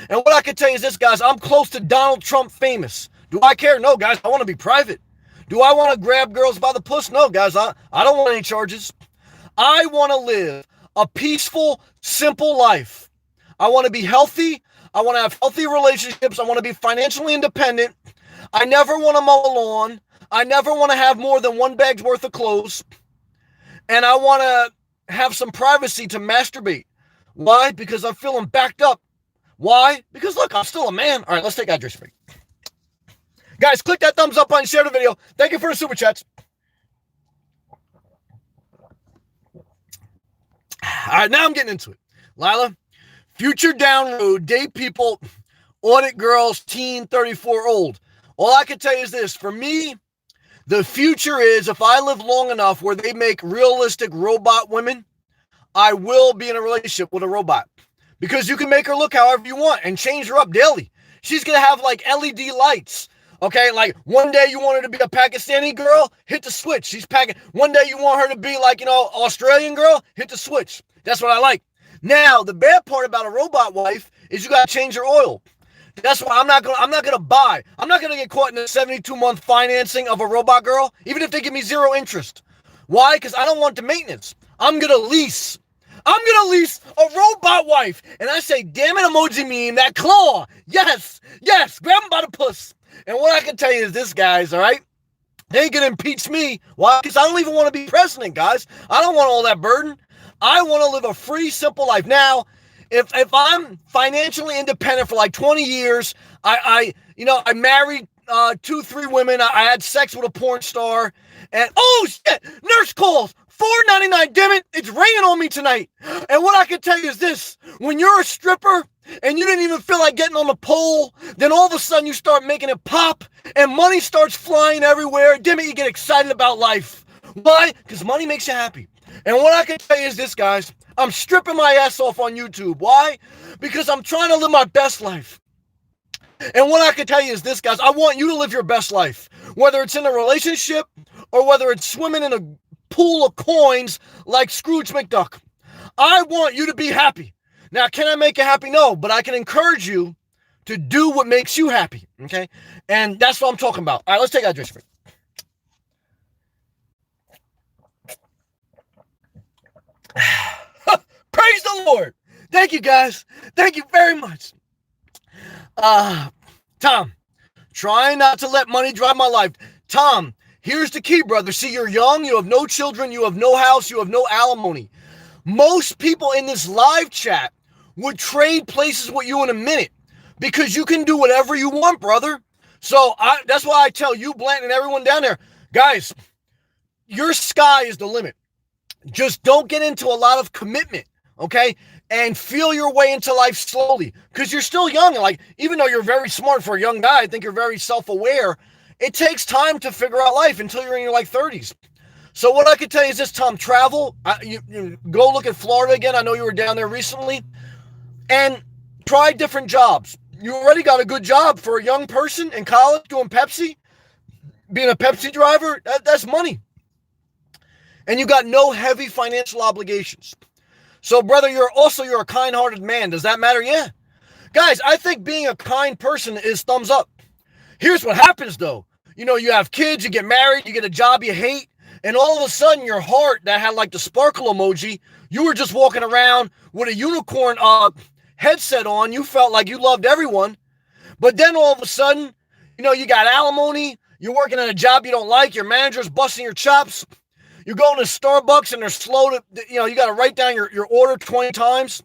And what I can tell you is this, guys, I'm close to Donald Trump famous. Do I care? No, guys, I want to be private. Do I want to grab girls by the puss? No, guys, I don't want any charges. I want to live a peaceful, simple life. I want to be healthy. I want to have healthy relationships. I want to be financially independent. I never want to mow a lawn. I never want to have more than one bag's worth of clothes. And I want to have some privacy to masturbate. Why? Because I'm feeling backed up. Why? Because, look, I'm still a man. All right, let's take a hydration break. Guys, click that thumbs up button, share the video. Thank you for the super chats. All right, now I'm getting into it. Lila, future down road, date people, audit girls, teen, 34 old. All I can tell you is this. For me, the future is, if I live long enough where they make realistic robot women, I will be in a relationship with a robot. Because you can make her look however you want and change her up daily. She's going to have like LED lights. Okay, like one day you want her to be a Pakistani girl, hit the switch. She's packing. One day you want her to be like, Australian girl, hit the switch. That's what I like. Now, the bad part about a robot wife is you got to change her oil. That's why I'm not gonna buy. I'm not gonna get caught in a 72-month financing of a robot girl, even if they give me zero interest. Why? Because I don't want the maintenance. I'm gonna lease. I'm going to lease a robot wife. And I say, damn it, emoji meme, that claw. Yes, grab him by the puss. And what I can tell you is this, guys, all right? They ain't going to impeach me. Why? Because I don't even want to be president, guys. I don't want all that burden. I want to live a free, simple life. Now, if I'm financially independent for like 20 years, I married 2-3 women. I had sex with a porn star. And, oh, shit, nurse calls. $4.99, damn it, it's raining on me tonight. And what I can tell you is this, when you're a stripper and you didn't even feel like getting on the pole, then all of a sudden you start making it pop and money starts flying everywhere. Damn it, you get excited about life. Why? Because money makes you happy. And what I can tell you is this, guys, I'm stripping my ass off on YouTube. Why? Because I'm trying to live my best life. And what I can tell you is this, guys, I want you to live your best life, whether it's in a relationship or whether it's swimming in a pool of coins like Scrooge McDuck. I want you to be happy. Now, can I make you happy? No, but I can encourage you to do what makes you happy, okay? And that's what I'm talking about. All right, let's take a hydration break. for it. Thank you, guys. Thank you very much. Tom, trying not to let money drive my life. Tom, here's the key, brother. See, you're young, you have no children, you have no house, you have no alimony. Most people in this live chat would trade places with you in a minute because you can do whatever you want, brother. So that's why I tell you, Blanton, and everyone down there, guys, your sky is the limit. Just don't get into a lot of commitment, okay? And feel your way into life slowly because you're still young. Like, even though you're very smart for a young guy, I think you're very self-aware. It takes time to figure out life until you're in your 30s. So what I could tell you is this, Tom, travel. You go look at Florida again. I know you were down there recently. And try different jobs. You already got a good job for a young person in college doing Pepsi. Being a Pepsi driver, that's money. And you got no heavy financial obligations. So, brother, you're a kind-hearted man. Does that matter? Yeah. Guys, I think being a kind person is thumbs up. Here's what happens, though. You have kids, you get married, you get a job you hate, and all of a sudden your heart that had the sparkle emoji, you were just walking around with a unicorn headset on. You felt like you loved everyone. But then all of a sudden, you got alimony, you're working at a job you don't like, your manager's busting your chops. You're going to Starbucks and they're slow to, you got to write down your order 20 times.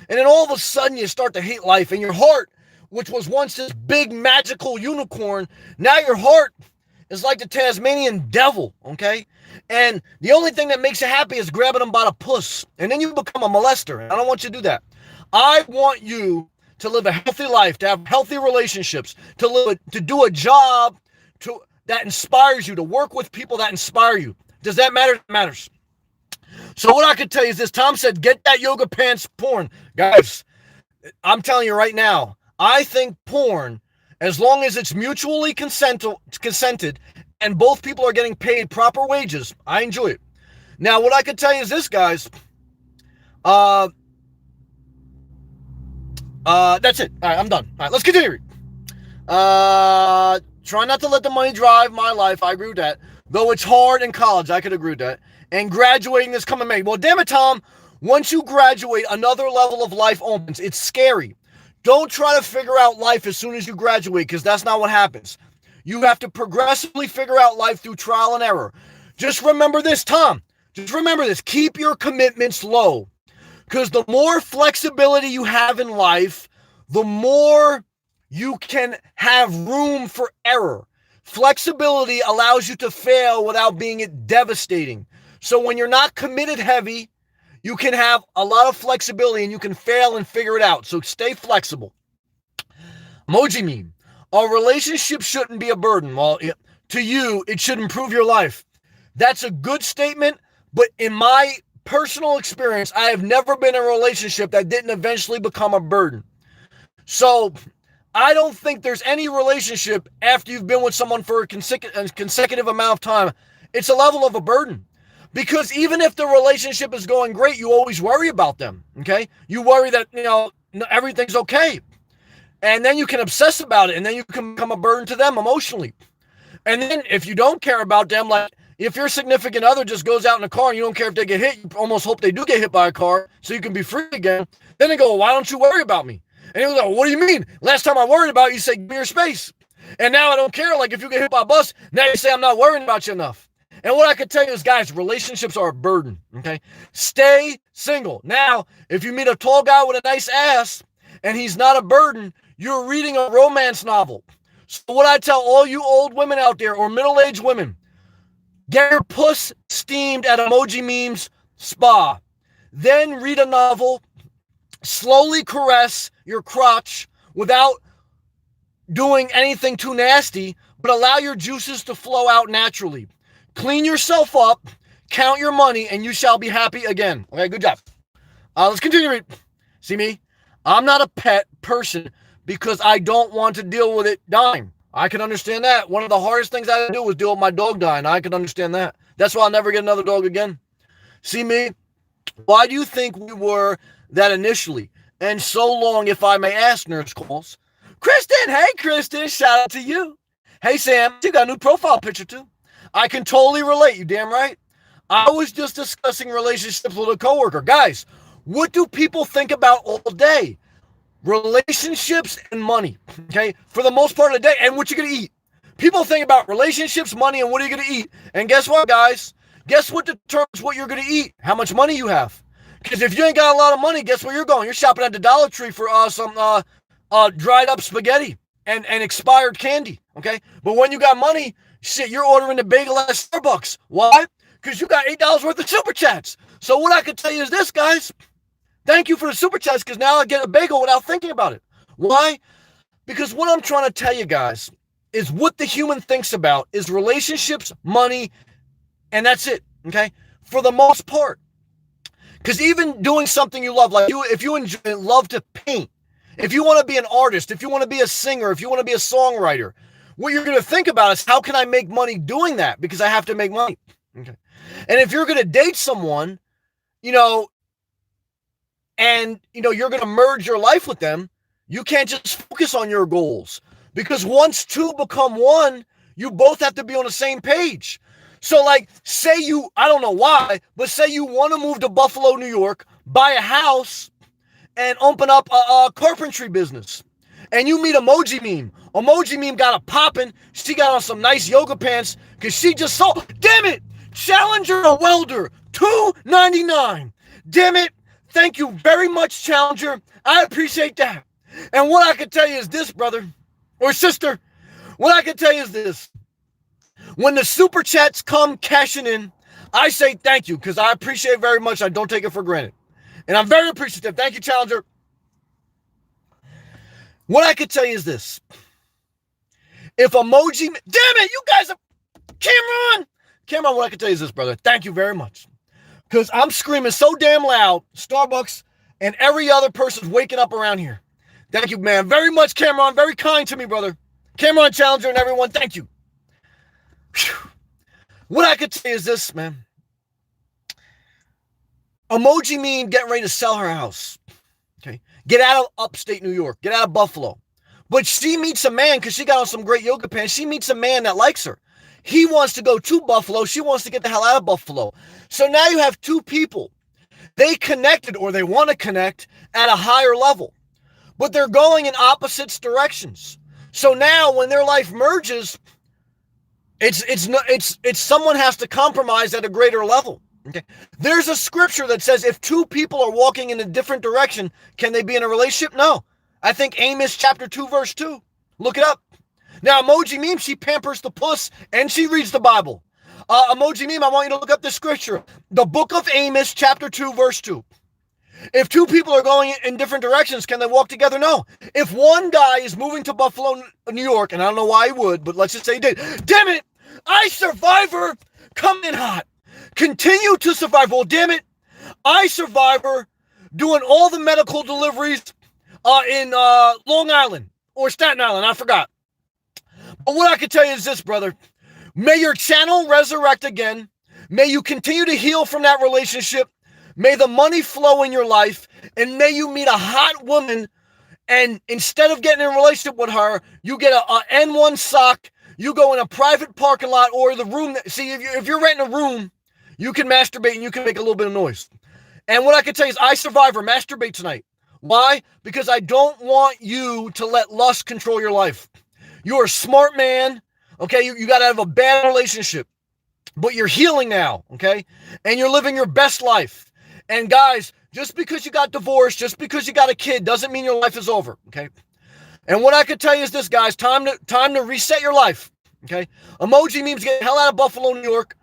And then all of a sudden you start to hate life. And your heart, which was once this big magical unicorn, now your heart is like the Tasmanian devil, okay? And the only thing that makes you happy is grabbing them by the puss. And then you become a molester. I don't want you to do that. I want you to live a healthy life, to have healthy relationships, to do a job that inspires you, to work with people that inspire you. Does that matter? It matters. So what I could tell you is this. Tom said, get that yoga pants porn. Guys, I'm telling you right now, I think porn, as long as it's mutually consented and both people are getting paid proper wages, I enjoy it. Now, what I could tell you is this, guys. That's it. All right, I'm done. All right, let's continue. Try not to let the money drive my life. I agree with that. Though it's hard in college, I could agree with that. And graduating is coming May. Well, damn it, Tom. Once you graduate, another level of life opens. It's scary. Don't try to figure out life as soon as you graduate, because that's not what happens. You have to progressively figure out life through trial and error. Just remember this, Tom. Just remember this. Keep your commitments low. Because the more flexibility you have in life, the more you can have room for error. Flexibility allows you to fail without being devastating. So when you're not committed heavy, you can have a lot of flexibility and you can fail and figure it out. So stay flexible. Emoji meme. A relationship shouldn't be a burden. Well, to you, it should improve your life. That's a good statement, but in my personal experience, I have never been in a relationship that didn't eventually become a burden. So I don't think there's any relationship after you've been with someone for a consecutive amount of time. It's a level of a burden. Because even if the relationship is going great, you always worry about them, okay? You worry that, everything's okay. And then you can obsess about it, and then you can become a burden to them emotionally. And then if you don't care about them, like if your significant other just goes out in a car and you don't care if they get hit, you almost hope they do get hit by a car so you can be free again. Then they go, well, why don't you worry about me? And he was like, what do you mean? Last time I worried about you, you said, give me your space. And now I don't care. Like if you get hit by a bus, now you say I'm not worrying about you enough. And what I could tell you is, guys, relationships are a burden, okay? Stay single. Now, if you meet a tall guy with a nice ass and he's not a burden, you're reading a romance novel. So what I tell all you old women out there or middle-aged women, get your puss steamed at Emoji Memes Spa. Then read a novel, slowly caress your crotch without doing anything too nasty, but allow your juices to flow out naturally. Clean yourself up, count your money, and you shall be happy again. Okay, good job. Let's continue. See me? I'm not a pet person because I don't want to deal with it dying. I can understand that. One of the hardest things I had to do was deal with my dog dying. I can understand that. That's why I'll never get another dog again. See me? Why do you think we were that initially? And so long, if I may ask, nurse calls. Kristen, hey, Kristen, shout out to you. Hey, Sam, you got a new profile picture, too. I can totally relate, you damn right. I was just discussing relationships with a coworker. Guys, What do people think about all day? Relationships and money, okay? For the most part of the day, and what you're going to eat. People think about relationships, money, and what are you going to eat? And guess what, guys? Guess what determines what you're going to eat? How much money you have. Because if you ain't got a lot of money, guess where you're going? You're shopping at the Dollar Tree for some dried up spaghetti and expired candy, okay? But when you got money, shit, you're ordering the bagel at Starbucks. Why? Because you got $8 worth of super chats. So what I could tell you is this, guys. Thank you for the super chats, because now I get a bagel without thinking about it. Why? Because what I'm trying to tell you guys is what the human thinks about is relationships, money, and that's it, okay? For the most part. Because even doing something you love, like if you love to paint, if you want to be an artist, if you want to be a singer, if you want to be a songwriter, what you're going to think about is, how can I make money doing that? Because I have to make money. Okay. And if you're going to date someone, and you're going to merge your life with them, you can't just focus on your goals, because once two become one, you both have to be on the same page. So like, say I don't know why, but say you want to move to Buffalo, New York, buy a house and open up a carpentry business, and you meet Emoji Meme. Emoji Meme got a poppin'. She got on some nice yoga pants because she just saw, damn it, Challenger a welder, $2.99. Damn it. Thank you very much, Challenger. I appreciate that. And what I can tell you is this, brother or sister. What I can tell you is this. When the super chats come cashing in, I say thank you, because I appreciate it very much. I don't take it for granted. And I'm very appreciative. Thank you, Challenger. What I can tell you is this. If Emoji... Damn it, you guys are... Cameron, what I can tell you is this, brother. Thank you very much. Because I'm screaming so damn loud, Starbucks and every other person's waking up around here. Thank you, man. Very much, Cameron. Very kind to me, brother. Cameron, Challenger, and everyone, thank you. Whew. What I could say is this, man. Emoji Meme getting ready to sell her house. Okay. Get out of upstate New York. Get out of Buffalo. But she meets a man, because she got on some great yoga pants. She meets a man that likes her. He wants to go to Buffalo. She wants to get the hell out of Buffalo. So now you have two people. They connected, or they want to connect at a higher level, but they're going in opposite directions. So now when their life merges, it's someone has to compromise at a greater level. Okay. There's a scripture that says if two people are walking in a different direction, can they be in a relationship? No. I think Amos chapter 2, verse 2. Look it up. Now, Emoji Meme, she pampers the puss and she reads the Bible. Emoji Meme, I want you to look up the scripture. The book of Amos, chapter 2, verse 2. If two people are going in different directions, can they walk together? No. If one guy is moving to Buffalo, New York, and I don't know why he would, but let's just say he did. Damn it! I, Survivor, come in hot. Continue to survive. Well, damn it. I, Survivor, doing all the medical deliveries in Long Island or Staten Island. I forgot. But what I can tell you is this, brother. May your channel resurrect again. May you continue to heal from that relationship. May the money flow in your life. And may you meet a hot woman. And instead of getting in a relationship with her, you get a N1 sock. You go in a private parking lot or the room. See, if you're renting a room, you can masturbate and you can make a little bit of noise. And what I can tell you is I, Survivor, masturbate tonight. Why? Because I don't want you to let lust control your life. You're a smart man. Okay, you got to have a bad relationship, but you're healing now, okay? And you're living your best life. And guys, just because you got divorced, just because you got a kid, doesn't mean your life is over, okay? And what I could tell you is this, guys, time to reset your life, okay? Emoji Memes get the hell out of Buffalo, New York.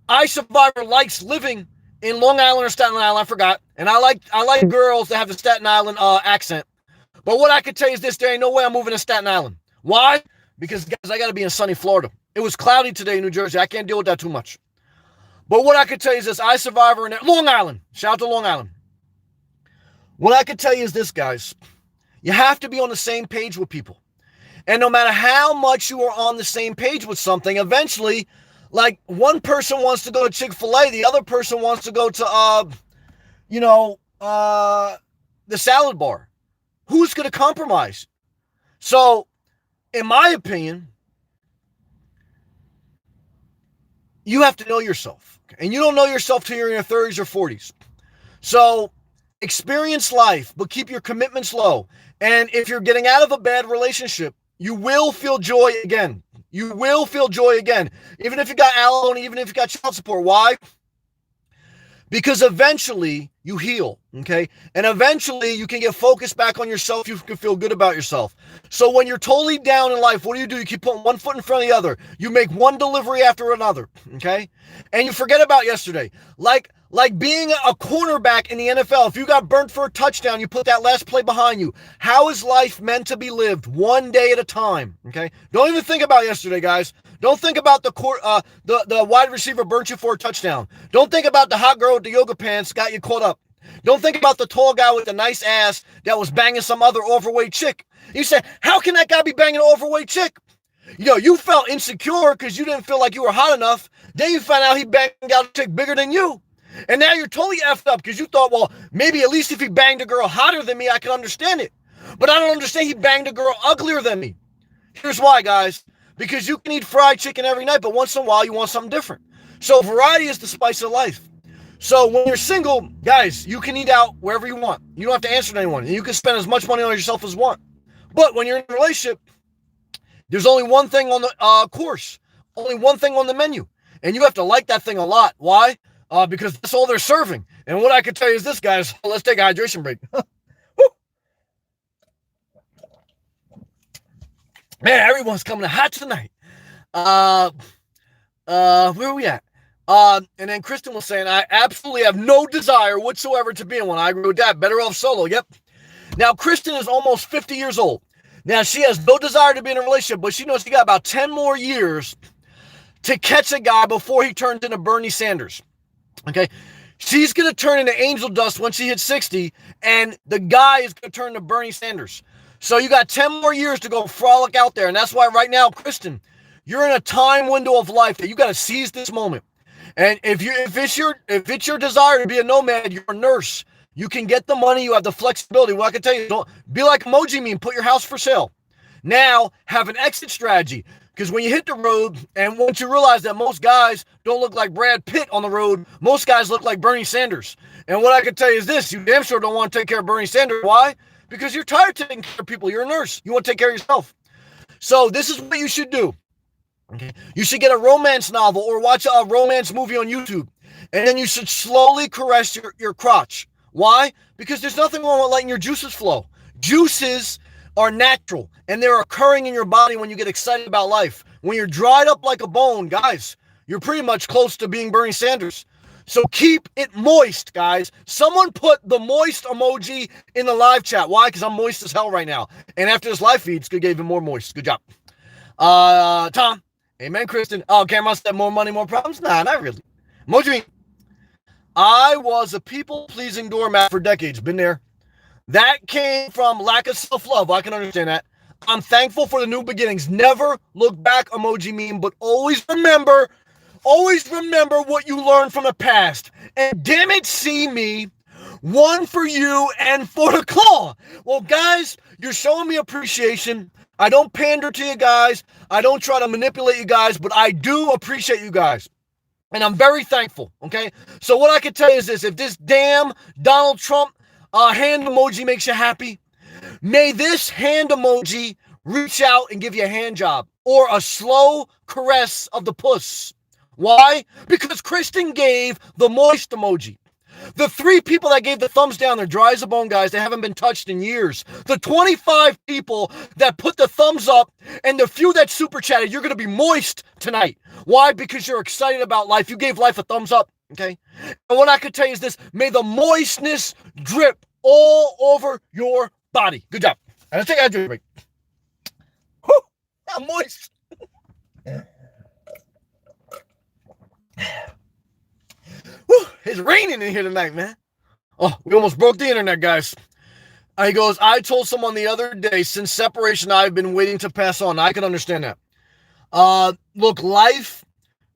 I, Survivor, likes living in Long Island or Staten Island, I forgot. And I like girls that have the Staten Island accent. But what I could tell you is this, there ain't no way I'm moving to Staten Island. Why? Because, guys, I got to be in sunny Florida. It was cloudy today in New Jersey. I can't deal with that too much. But what I could tell you is this. I, Survivor, in Long Island. Shout out to Long Island. What I could tell you is this, guys. You have to be on the same page with people. And no matter how much you are on the same page with something, eventually, like, one person wants to go to Chick-fil-A. The other person wants to go to, the salad bar. Who's going to compromise? So, in my opinion, you have to know yourself. And you don't know yourself till you're in your 30s or 40s. So Experience life, but keep your commitments low. And if you're getting out of a bad relationship, you will feel joy again. You will feel joy again. Even if you got alimony, even if you got child support. Why? Because eventually you heal, okay? And eventually you can get focused back on yourself. You can feel good about yourself. So when you're totally down in life, what do? You keep putting one foot in front of the other. You make one delivery after another, okay? And you forget about yesterday. Like being a cornerback in the NFL, if you got burnt for a touchdown, you put that last play behind you. How is life meant to be lived? One day at a time, okay? Don't even think about yesterday, guys. Don't think about the wide receiver burnt you for a touchdown. Don't think about the hot girl with the yoga pants got you caught up. Don't think about the tall guy with the nice ass that was banging some other overweight chick. You say, how can that guy be banging an overweight chick? You felt insecure because you didn't feel like you were hot enough. Then you found out he banged out a chick bigger than you. And now you're totally effed up because you thought, well, maybe at least if he banged a girl hotter than me, I can understand it. But I don't understand he banged a girl uglier than me. Here's why, guys. Because you can eat fried chicken every night, but once in a while you want something different. So variety is the spice of life. So when you're single, guys, you can eat out wherever you want. You don't have to answer to anyone. And you can spend as much money on yourself as you want. But when you're in a relationship, there's only one thing on the course. Only one thing on the menu. And you have to like that thing a lot. Why? Because that's all they're serving. And what I can tell you is this, guys. Let's take a hydration break. Man, everyone's coming hot tonight. Where are we at? And then Kristen was saying, I absolutely have no desire whatsoever to be in one. I agree with that. Better off solo. Yep. Now, Kristen is almost 50 years old. Now, she has no desire to be in a relationship, but she knows she got about 10 more years to catch a guy before he turns into Bernie Sanders. Okay? She's going to turn into angel dust when she hits 60, and the guy is going to turn to Bernie Sanders. So you got 10 more years to go frolic out there, and that's why right now, Kristen, you're in a time window of life that you got to seize this moment. And if it's your desire to be a nomad, you're a nurse. You can get the money. You have the flexibility. Well, I can tell you, don't be like Emoji Meme. Put your house for sale. Now have an exit strategy, because when you hit the road, and once you realize that most guys don't look like Brad Pitt on the road, most guys look like Bernie Sanders. And what I can tell you is this: you damn sure don't want to take care of Bernie Sanders. Why? Because you're tired of taking care of people. You're a nurse. You want to take care of yourself. So this is what you should do. Okay. You should get a romance novel or watch a romance movie on YouTube. And then you should slowly caress your crotch. Why? Because there's nothing wrong with letting your juices flow. Juices are natural, and they're occurring in your body when you get excited about life. When you're dried up like a bone, guys, you're pretty much close to being Bernie Sanders. So keep it moist, guys. Someone put the moist emoji in the live chat. Why? Because I'm moist as hell right now. And after this live feed, it's going to get even more moist. Good job. Tom. Amen, Kristen. Oh, Cameron said more money, more problems? Nah, not really. Emoji. I was a people-pleasing doormat for decades. Been there. That came from lack of self-love. I can understand that. I'm thankful for the new beginnings. Never look back, Emoji Meme, but always remember what you learned from the past. And damn it, see me, one for you and for the claw. Well, guys, you're showing me appreciation. I don't pander to you guys. I don't try to manipulate you guys, but I do appreciate you guys. And I'm very thankful, okay? So what I can tell you is this: if this damn Donald Trump hand emoji makes you happy, may this hand emoji reach out and give you a hand job or a slow caress of the puss. Why? Because Kristen gave the moist emoji. The 3 people that gave the thumbs down, they're dry as a bone, guys. They haven't been touched in years. The 25 people that put the thumbs up and the few that super chatted, you're going to be moist tonight. Why? Because you're excited about life. You gave life a thumbs up, okay? And what I could tell you is this: may the moistness drip all over your body. Good job. And I think I do it right. Whew, I'm moist. Whew, it's raining in here tonight, man. Oh, we almost broke the internet, guys. He goes, I told someone the other day, since separation, I've been waiting to pass on. I can understand that. Look, life,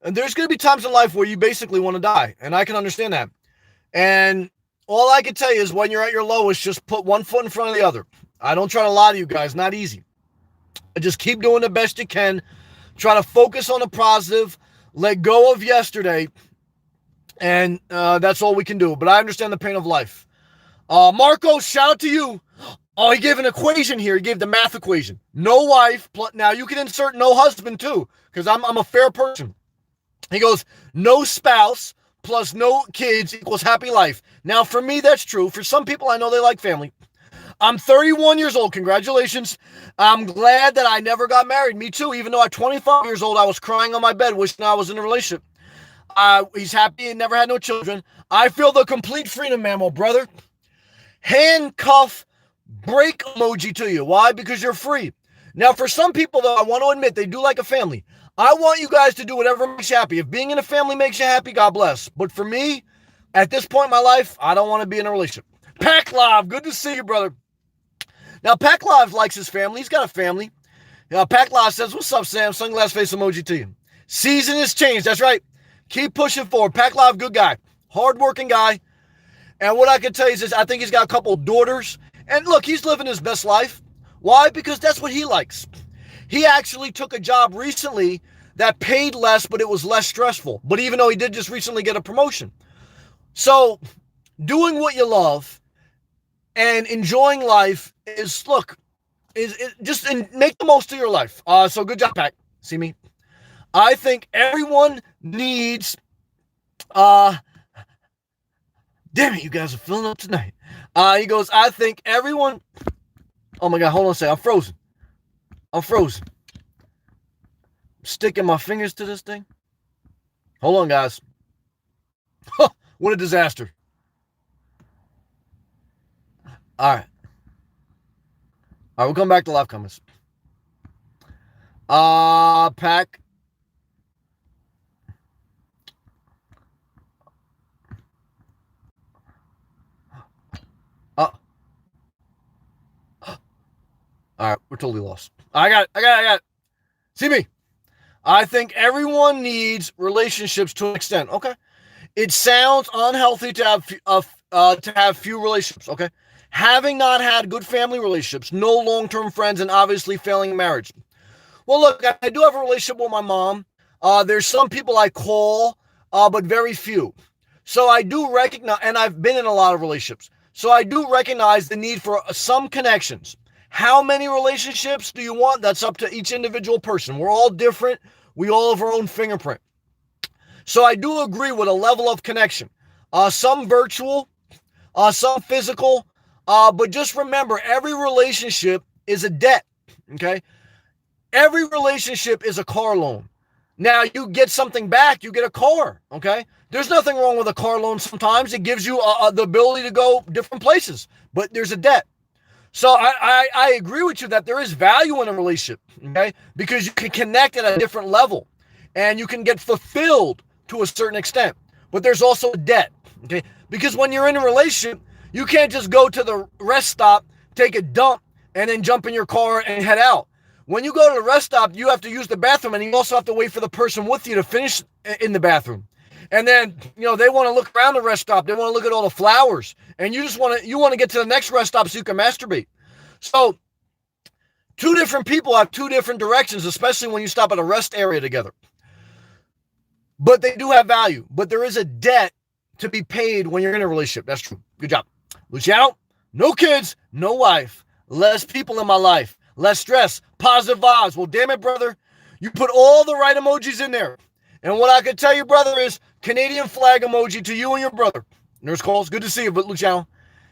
and there's going to be times in life where you basically want to die, and I can understand that. And all I can tell you is when you're at your lowest, just put one foot in front of the other. I don't try to lie to you guys. Not easy. Just keep doing the best you can. Try to focus on the positive. Let go of yesterday. And that's all we can do. But I understand the pain of life. Marco, shout out to you. Oh, he gave an equation here. He gave the math equation. No wife. Now you can insert no husband too, because I'm a fair person. He goes, no spouse plus no kids equals happy life. Now, for me, that's true. For some people, I know they like family. I'm 31 years old. Congratulations. I'm glad that I never got married. Me too. Even though at 25 years old, I was crying on my bed, wishing I was in a relationship. He's happy and never had no children. I feel the complete freedom, mammal brother. Handcuff break emoji to you. Why? Because you're free. Now, for some people, though, I want to admit they do like a family. I want you guys to do whatever makes you happy. If being in a family makes you happy, God bless. But for me, at this point in my life, I don't want to be in a relationship. Pack Live, good to see you, brother. Now, Pack Live likes his family. He's got a family. Pack Live says, what's up, Sam? Sunglass face emoji to you. Season has changed. That's right. Keep pushing forward. Pack Live, good guy. Hardworking guy. And what I can tell you is this, I think he's got a couple of daughters. And look, he's living his best life. Why? Because that's what he likes. He actually took a job recently that paid less, but it was less stressful. But even though he did just recently get a promotion. So doing what you love and enjoying life is just make the most of your life. So good job, Pat. See me? I think everyone needs, damn it, you guys are filling up tonight. He goes, I think everyone, oh my God, hold on a second. I'm frozen. Sticking my fingers to this thing. Hold on, guys. What a disaster. All right, we'll come back to live comments. Pack. All right, we're totally lost. I got it. See me? I think everyone needs relationships to an extent. Okay. It sounds unhealthy to have few relationships. Okay. Having not had good family relationships, no long-term friends, and obviously failing marriage. Well, look, I do have a relationship with my mom. There's some people I call, but very few. So I do recognize, and I've been in a lot of relationships. So I do recognize the need for some connections. How many relationships do you want? That's up to each individual person. We're all different. We all have our own fingerprint. So I do agree with a level of connection. Some virtual, some physical. But just remember, every relationship is a debt. Okay? Every relationship is a car loan. Now, you get something back, you get a car. Okay? There's nothing wrong with a car loan sometimes. It gives you the ability to go different places. But there's a debt. So I agree with you that there is value in a relationship, okay? Because you can connect at a different level and you can get fulfilled to a certain extent. But there's also a debt, okay? Because when you're in a relationship, you can't just go to the rest stop, take a dump, and then jump in your car and head out. When you go to the rest stop, you have to use the bathroom and you also have to wait for the person with you to finish in the bathroom. And then, they want to look around the rest stop. They want to look at all the flowers. And you want to get to the next rest stop so you can masturbate. So, two different people have two different directions, especially when you stop at a rest area together. But they do have value. But there is a debt to be paid when you're in a relationship. That's true. Good job. Luciano, no kids, no wife, less people in my life, less stress, positive vibes. Well, damn it, brother. You put all the right emojis in there. And what I can tell you, brother, is Canadian flag emoji to you and your brother. Nurse calls. Good to see you, but Luciano.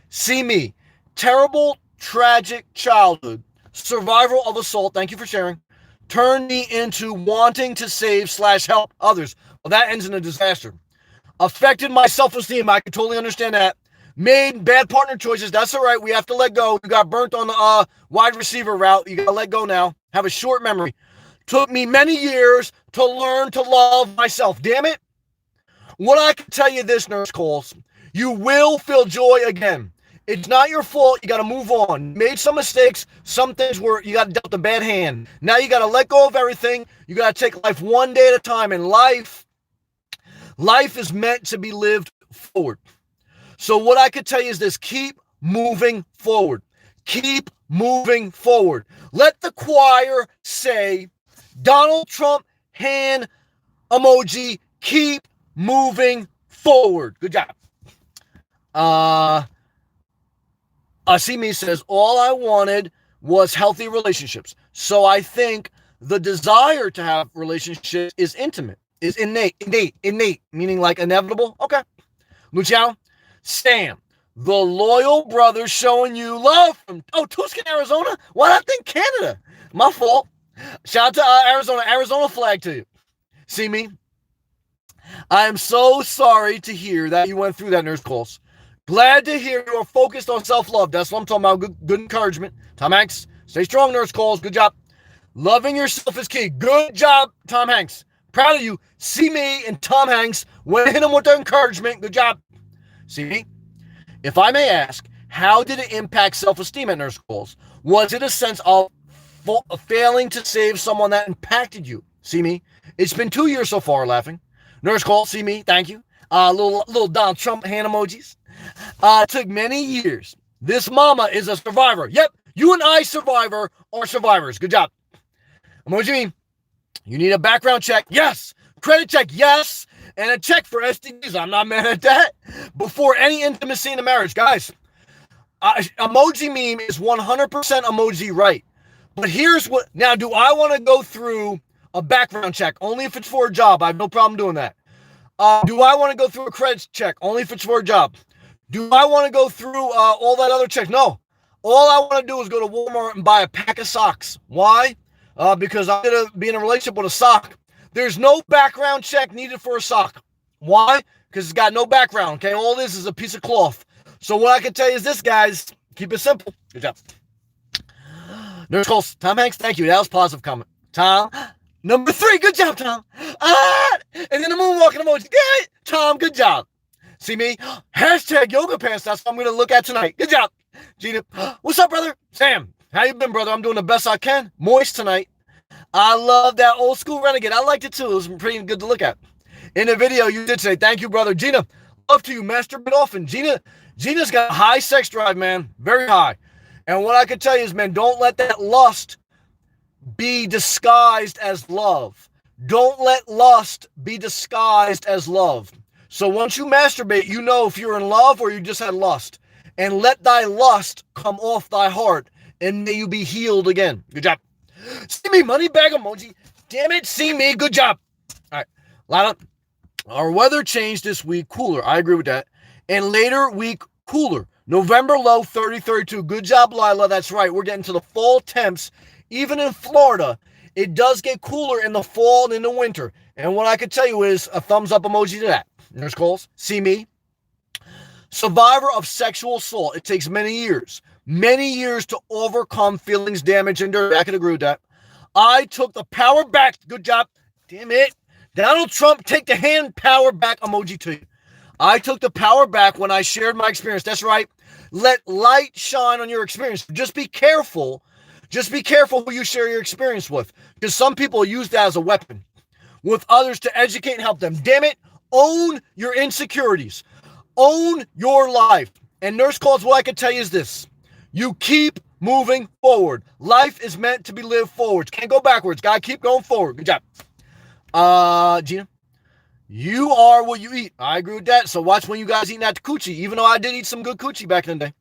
See me. Terrible, tragic childhood. Survival of assault. Thank you for sharing. Turned me into wanting to save/help others. Well, that ends in a disaster. Affected my self-esteem. I can totally understand that. Made bad partner choices. That's all right. We have to let go. You got burnt on the wide receiver route. You got to let go now. Have a short memory. Took me many years to learn to love myself. Damn it. What I can tell you this, Nurse Calls, you will feel joy again. It's not your fault. You got to move on. Made some mistakes. Some things where you got dealt a bad hand. Now you got to let go of everything. You got to take life one day at a time. And life is meant to be lived forward. So what I could tell you is this. Keep moving forward. Keep moving forward. Let the choir say, Donald Trump hand emoji, keep moving forward. Good job. See Me says, all I wanted was healthy relationships. So I think the desire to have relationships is intimate, is innate, meaning like inevitable. Okay. Luciano, Sam, the loyal brother showing you love from, Tucson, Arizona? Why not think Canada? My fault. Shout out to Arizona. Arizona flag to you. See Me? I am so sorry to hear that you went through that, Nurse Calls. Glad to hear you are focused on self-love. That's what I'm talking about. Good encouragement. Tom Hanks, stay strong, Nurse Calls. Good job. Loving yourself is key. Good job, Tom Hanks. Proud of you. See Me and Tom Hanks went hit him with the encouragement. Good job. See Me? If I may ask, how did it impact self-esteem at Nurse Calls? Was it a sense of failing to save someone that impacted you? See Me? It's been 2 years so far, laughing. Nurse Calls, see Me, thank you. Little Donald Trump hand emojis. It took many years. This mama is a survivor. Yep, you and I, survivor, are survivors. Good job. Emoji mean? You need a background check? Yes. Credit check? Yes. And a check for STDs. I'm not mad at that. Before any intimacy in a marriage. Guys, emoji meme is 100% emoji right. But here's what, now do I want to go through a background check? Only if it's for a job. I have no problem doing that. Do I want to go through a credit check? Only if it's for a job. Do I want to go through all that other checks? No. All I want to do is go to Walmart and buy a pack of socks. Why? Because I'm going to be in a relationship with a sock. There's no background check needed for a sock. Why? Because it's got no background, okay? All this is a piece of cloth. So what I can tell you is this, guys. Keep it simple. Good job. Nurse Calls, Tom Hanks, thank you. That was a positive comment. Tom, number 3, good job, Tom. And then the moonwalking emoji. Yeah, Tom, good job. See Me? Hashtag yoga pants. That's what I'm going to look at tonight. Good job. Gina, what's up, brother? Sam, how you been, brother? I'm doing the best I can. Moist tonight. I love that old school renegade. I liked it too. It was pretty good to look at. In the video, you did say, thank you, brother. Gina, love to you. Masturbate often. Gina's got a high sex drive, man. Very high. And what I can tell you is, man, don't let that lust be disguised as love. Don't let lust be disguised as love. So once you masturbate, you know if you're in love or you just had lust. And let thy lust come off thy heart, and may you be healed again. Good job. See Me, money bag emoji. Damn it, see Me, good job. All right, Lana, our weather changed this week, cooler. I agree with that. And later week, cooler. November low, 30, 32. Good job, Lila. That's right. We're getting to the fall temps. Even in Florida, it does get cooler in the fall and in the winter. And what I could tell you is a thumbs up emoji to that. Nurse Calls, see Me. Survivor of sexual assault. It takes many years to overcome feelings, damage, and dirt. I can agree with that. I took the power back. Good job. Damn it. Donald Trump, take the hand power back emoji to you. I took the power back when I shared my experience. That's right. Let light shine on your experience. Just be careful. Just be careful who you share your experience with, because some people use that as a weapon with others to educate and help them. Damn it. Own your insecurities. Own your life. And Nurse Calls, what I can tell you is this. You keep moving forward. Life is meant to be lived forward. Can't go backwards. Gotta keep going forward. Good job. Gina, you are what you eat. I agree with that. So watch when you guys eating that coochie, even though I did eat some good coochie back in the day.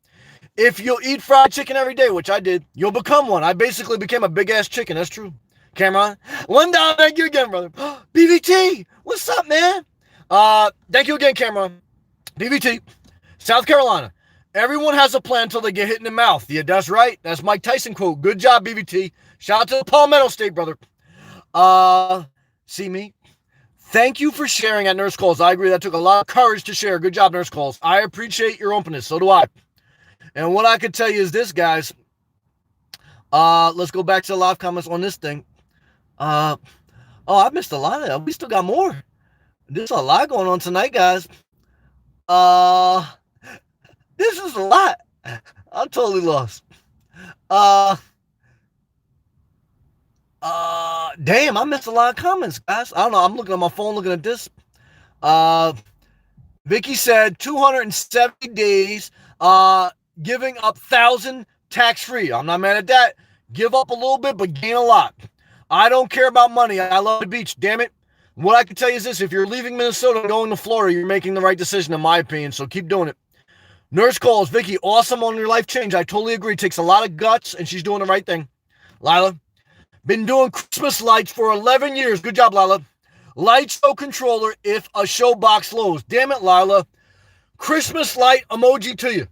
If you'll eat fried chicken every day, which I did, you'll become one. I basically became a big-ass chicken. That's true. Cameron, $1. Thank you again, brother. BVT, what's up, man? Thank you again, Cameron. BVT, South Carolina. Everyone has a plan until they get hit in the mouth. Yeah, that's right. That's Mike Tyson quote. Good job, BVT. Shout out to the Palmetto State, brother. See Me. Thank you for sharing at Nurse Calls. I agree. That took a lot of courage to share. Good job, Nurse Calls. I appreciate your openness. So do I. And what I could tell you is this, guys. Let's go back to the live comments on this thing. I missed a lot of that. We still got more. There's a lot going on tonight, guys. This is a lot. I'm totally lost. Damn, I missed a lot of comments, guys. I don't know. I'm looking at my phone, looking at this. Vicky said 270 days, giving up 1,000 tax-free. I'm not mad at that. Give up a little bit, but gain a lot. I don't care about money. I love the beach, damn it. What I can tell you is this. If you're leaving Minnesota and going to Florida, you're making the right decision, in my opinion, so keep doing it. Nurse calls, Vicky, awesome on your life change. I totally agree. It takes a lot of guts, and she's doing the right thing. Lila, been doing Christmas lights for 11 years. Good job, Lila. Light show controller if a show box slows. Damn it, Lila. Christmas light emoji to you.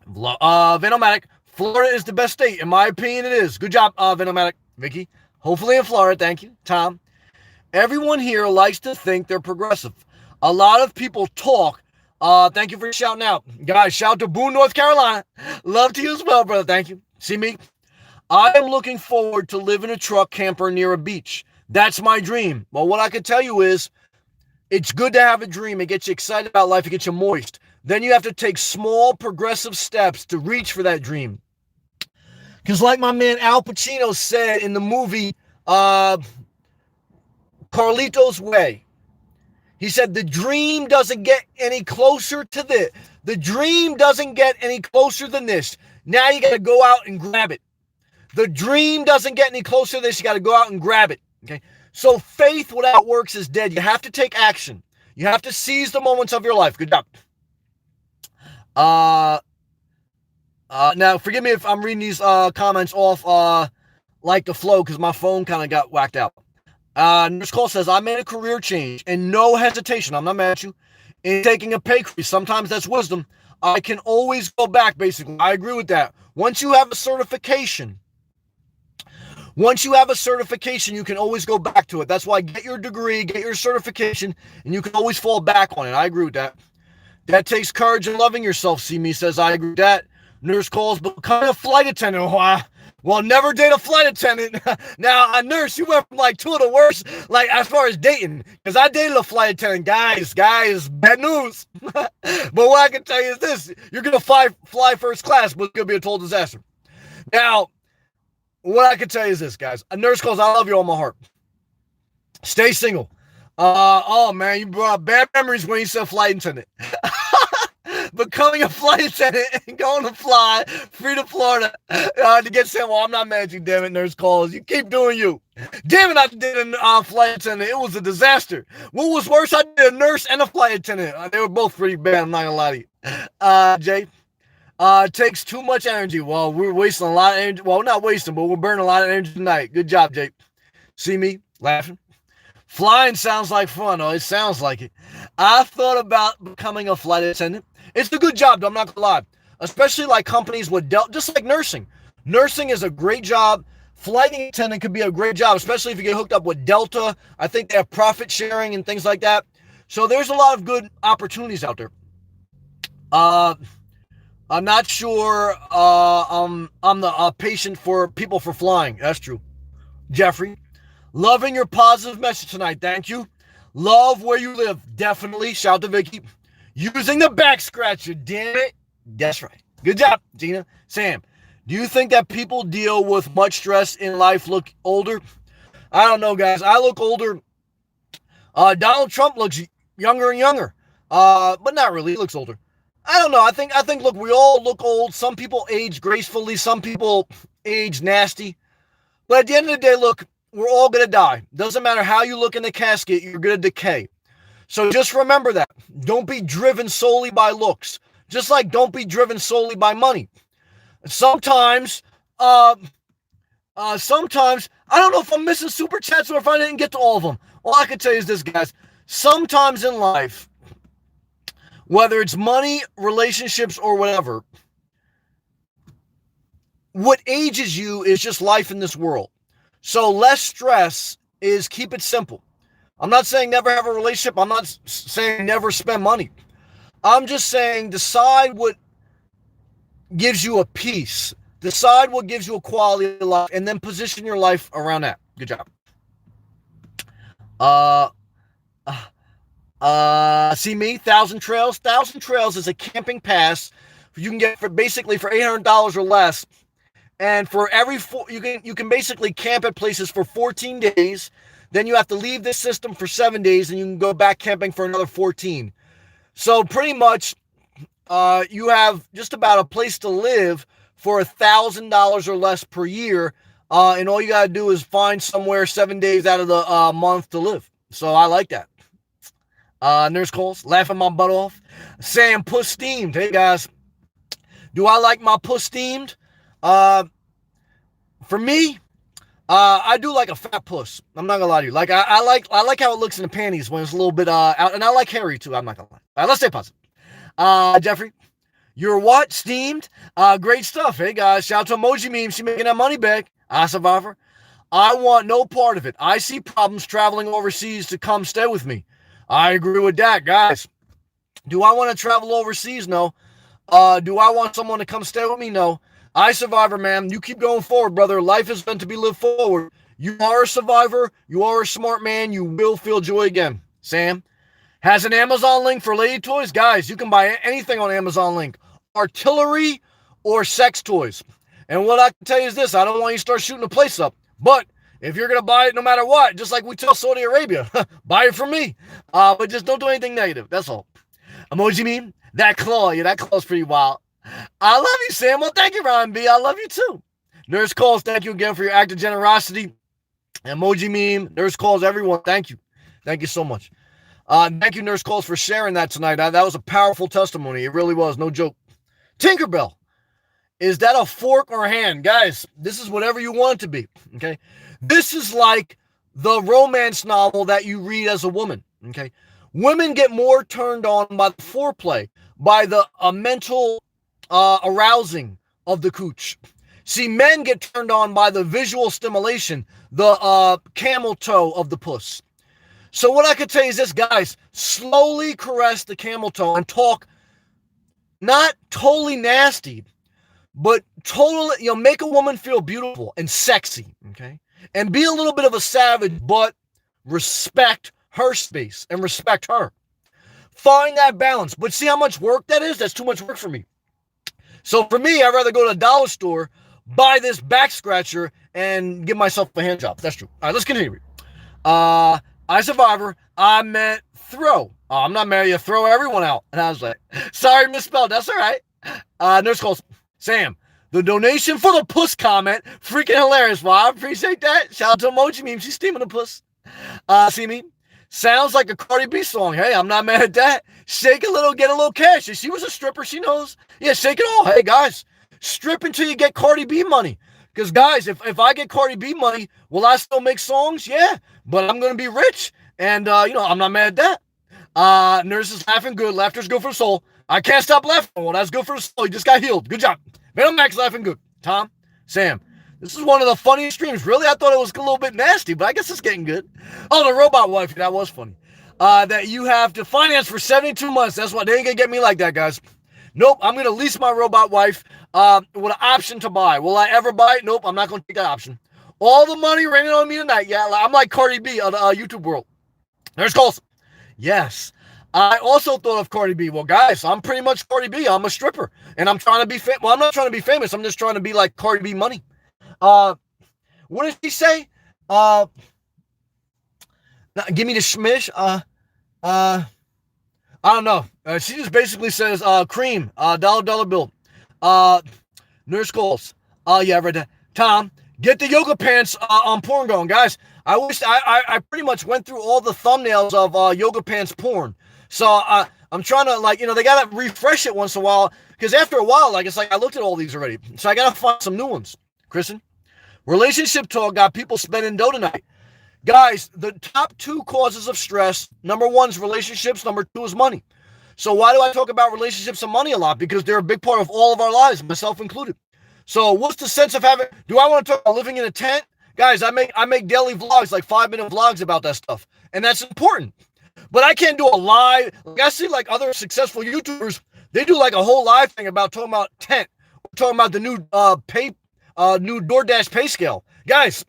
Venomatic, Florida is the best state. In my opinion, it is. Good job, Venomatic. Vicky, hopefully in Florida. Thank you. Tom, everyone here likes to think they're progressive. A lot of people talk. Thank you for shouting out. Guys, shout to Boone, North Carolina. Love to you as well, brother. Thank you. See me? I am looking forward to living a truck camper near a beach. That's my dream. Well, what I can tell you is it's good to have a dream. It gets you excited about life. It gets you moist. Then you have to take small progressive steps to reach for that dream. Because like my man Al Pacino said in the movie Carlito's Way, he said, the dream doesn't get any closer to this. The dream doesn't get any closer than this. Now you got to go out and grab it. The dream doesn't get any closer to this. You got to go out and grab it. Okay. So faith without works is dead. You have to take action. You have to seize the moments of your life. Good job. Now forgive me if I'm reading these comments off like the flow because my phone kind of got whacked out. Nurse Cole says, I made a career change and no hesitation. I'm not mad at you. In taking a pay increase, sometimes that's wisdom. I can always go back, basically. I agree with that. Once you have a certification, you can always go back to it. That's why get your degree, get your certification, and you can always fall back on it. I agree with that. That takes courage and loving yourself, see me, says, I agree with that. Nurse calls, becoming a flight attendant. Well, never date a flight attendant. Now, a nurse, you went from like two of the worst, like as far as dating, because I dated a flight attendant. Guys, bad news. But what I can tell you is this, you're going to fly first class, but it's going to be a total disaster. Now, what I can tell you is this, guys. A nurse calls, I love you all my heart. Stay single. Oh, man, you brought bad memories when you said flight attendant. Becoming a flight attendant and going to fly free to Florida to get sent. Well, I'm not mad at you, damn it, nurse calls. You keep doing you. Damn it, I did a flight attendant. It was a disaster. What was worse, I did a nurse and a flight attendant. They were both pretty bad, I'm not going to lie to you. Jay, it takes too much energy. Well, we're wasting a lot of energy. Well, not wasting, but we're burning a lot of energy tonight. Good job, Jay. See me laughing? Flying sounds like fun. Oh, it sounds like it. I thought about becoming a flight attendant. It's a good job, I'm not gonna lie. Especially like companies with just like nursing. Nursing is a great job. Flight attendant could be a great job, especially if you get hooked up with Delta. I think they have profit sharing and things like that. So there's a lot of good opportunities out there. I'm not sure I'm the patient for people for flying. That's true. Jeffrey, loving your positive message tonight. Thank you. Love where you live. Definitely. Shout to Vicky. Using the back scratcher. Damn it. That's right. Good job, Gina. Sam, do you think that people deal with much stress in life look older? I don't know, guys. I look older. Donald Trump looks younger and younger. But not really. He looks older. I don't know. I think, look, we all look old. Some people age gracefully. Some people age nasty. But at the end of the day, look, we're all going to die. Doesn't matter how you look in the casket, you're going to decay. So just remember that. Don't be driven solely by looks. Just like don't be driven solely by money. Sometimes, I don't know if I'm missing super chats or if I didn't get to all of them. All I can tell you is this, guys. Sometimes in life, whether it's money, relationships, or whatever, what ages you is just life in this world. So less stress is keep it simple. I'm not saying never have a relationship. I'm not saying never spend money. I'm just saying decide what gives you a peace. Decide what gives you a quality of life and then position your life around that. Good job. See me, 1,000 Trails. 1,000 Trails is a camping pass you can get for basically for $800 or less. And for every you can basically camp at places for 14 days. Then you have to leave this system for 7 days and you can go back camping for another 14. So pretty much you have just about a place to live for $1,000 or less per year. And all you got to do is find somewhere 7 days out of the month to live. So I like that. Nurse calls, laughing my butt off. Sam, puss steamed. Hey, guys. Do I like my puss steamed? Uh, for me, I do like a fat puss. I'm not gonna lie to you. Like I like how it looks in the panties when it's a little bit out, and I like hairy too. I'm not gonna lie. All right, let's stay positive. Jeffrey, you're what? Steamed? Great stuff. Hey guys, shout out to Emoji Meme. She making that money back. Survivor. I want no part of it. I see problems traveling overseas to come stay with me. I agree with that, guys. Do I want to travel overseas? No. Do I want someone to come stay with me? No. I, Survivor, man. You keep going forward, brother. Life is meant to be lived forward. You are a survivor. You are a smart man. You will feel joy again. Sam has an Amazon link for lady toys. Guys, you can buy anything on Amazon link. Artillery or sex toys. And what I can tell you is this. I don't want you to start shooting the place up. But if you're going to buy it no matter what, just like we tell Saudi Arabia, buy it from me. But just don't do anything negative. That's all. Emoji meme. That claw, yeah, that claw's pretty wild. I love you, Sam. Well, thank you, Ryan B. I love you too. Nurse calls, thank you again for your act of generosity. Emoji meme, nurse calls, everyone, thank you. Thank you so much. Thank you, nurse calls, for sharing that tonight. That was a powerful testimony. It really was, no joke. Tinkerbell, is that a fork or a hand? Guys, this is whatever you want it to be, okay? This is like the romance novel that you read as a woman, okay? Women get more turned on by the foreplay, by the mental arousing of the cooch. See, men get turned on by the visual stimulation, the camel toe of the puss. So what I could tell you is this, guys, slowly caress the camel toe and talk not totally nasty, but totally, make a woman feel beautiful and sexy, okay? And be a little bit of a savage, but respect her space and respect her. Find that balance. But see how much work that is? That's too much work for me. So for me, I'd rather go to a dollar store, buy this back scratcher, and give myself a hand job. That's true. All right, let's continue. I, Survivor, I meant throw. Oh, I'm not married to throw everyone out. And I was like, sorry, misspelled. That's all right. Nurse calls, Sam, the donation for the puss comment, freaking hilarious. Well, I appreciate that. Shout out to Emoji Meme. She's steaming the puss. See me? Sounds like a Cardi B song. Hey, I'm not mad at that. Shake a little, get a little cash. If she was a stripper, she knows. Yeah, shake it all. Hey, guys, strip until you get Cardi B money. Because, guys, if I get Cardi B money, will I still make songs? Yeah, but I'm going to be rich. And, I'm not mad at that. Nurse is laughing good. Laughter's good for the soul. I can't stop laughing. Well, that's good for the soul. You just got healed. Good job. Man, Max laughing good. Tom, Sam, this is one of the funniest streams. Really, I thought it was a little bit nasty, but I guess it's getting good. Oh, the robot wife. That was funny. That you have to finance for 72 months. That's why they ain't going to get me like that, guys. Nope, I'm going to lease my robot wife with an option to buy. Will I ever buy it? Nope, I'm not going to take that option. All the money raining on me tonight. Yeah, I'm like Cardi B on the YouTube world. There's calls. Yes. I also thought of Cardi B. Well, guys, I'm pretty much Cardi B. I'm a stripper. And I'm trying to be famous. Well, I'm not trying to be famous. I'm just trying to be like Cardi B money. What did she say? Give me the schmish. I don't know. She just basically says, cream, dollar bill. Nurse calls. Yeah, I read that. Tom, get the yoga pants on porn going. Guys, I wish I pretty much went through all the thumbnails of yoga pants porn. So I'm trying to, they got to refresh it once in a while. Because after a while, it's like I looked at all these already. So I got to find some new ones. Kristen, relationship talk got people spending dough tonight. Guys, the top 2 causes of stress, number 1 is relationships, number 2 is money. So why do I talk about relationships and money a lot? Because they're a big part of all of our lives, myself included. So what's the sense of having, do I want to talk about living in a tent? Guys, I make daily vlogs, like 5-minute vlogs about that stuff. And that's important. But I can't do a live, I see other successful YouTubers, they do a whole live thing about talking about tent, talking about the new new DoorDash pay scale. Guys,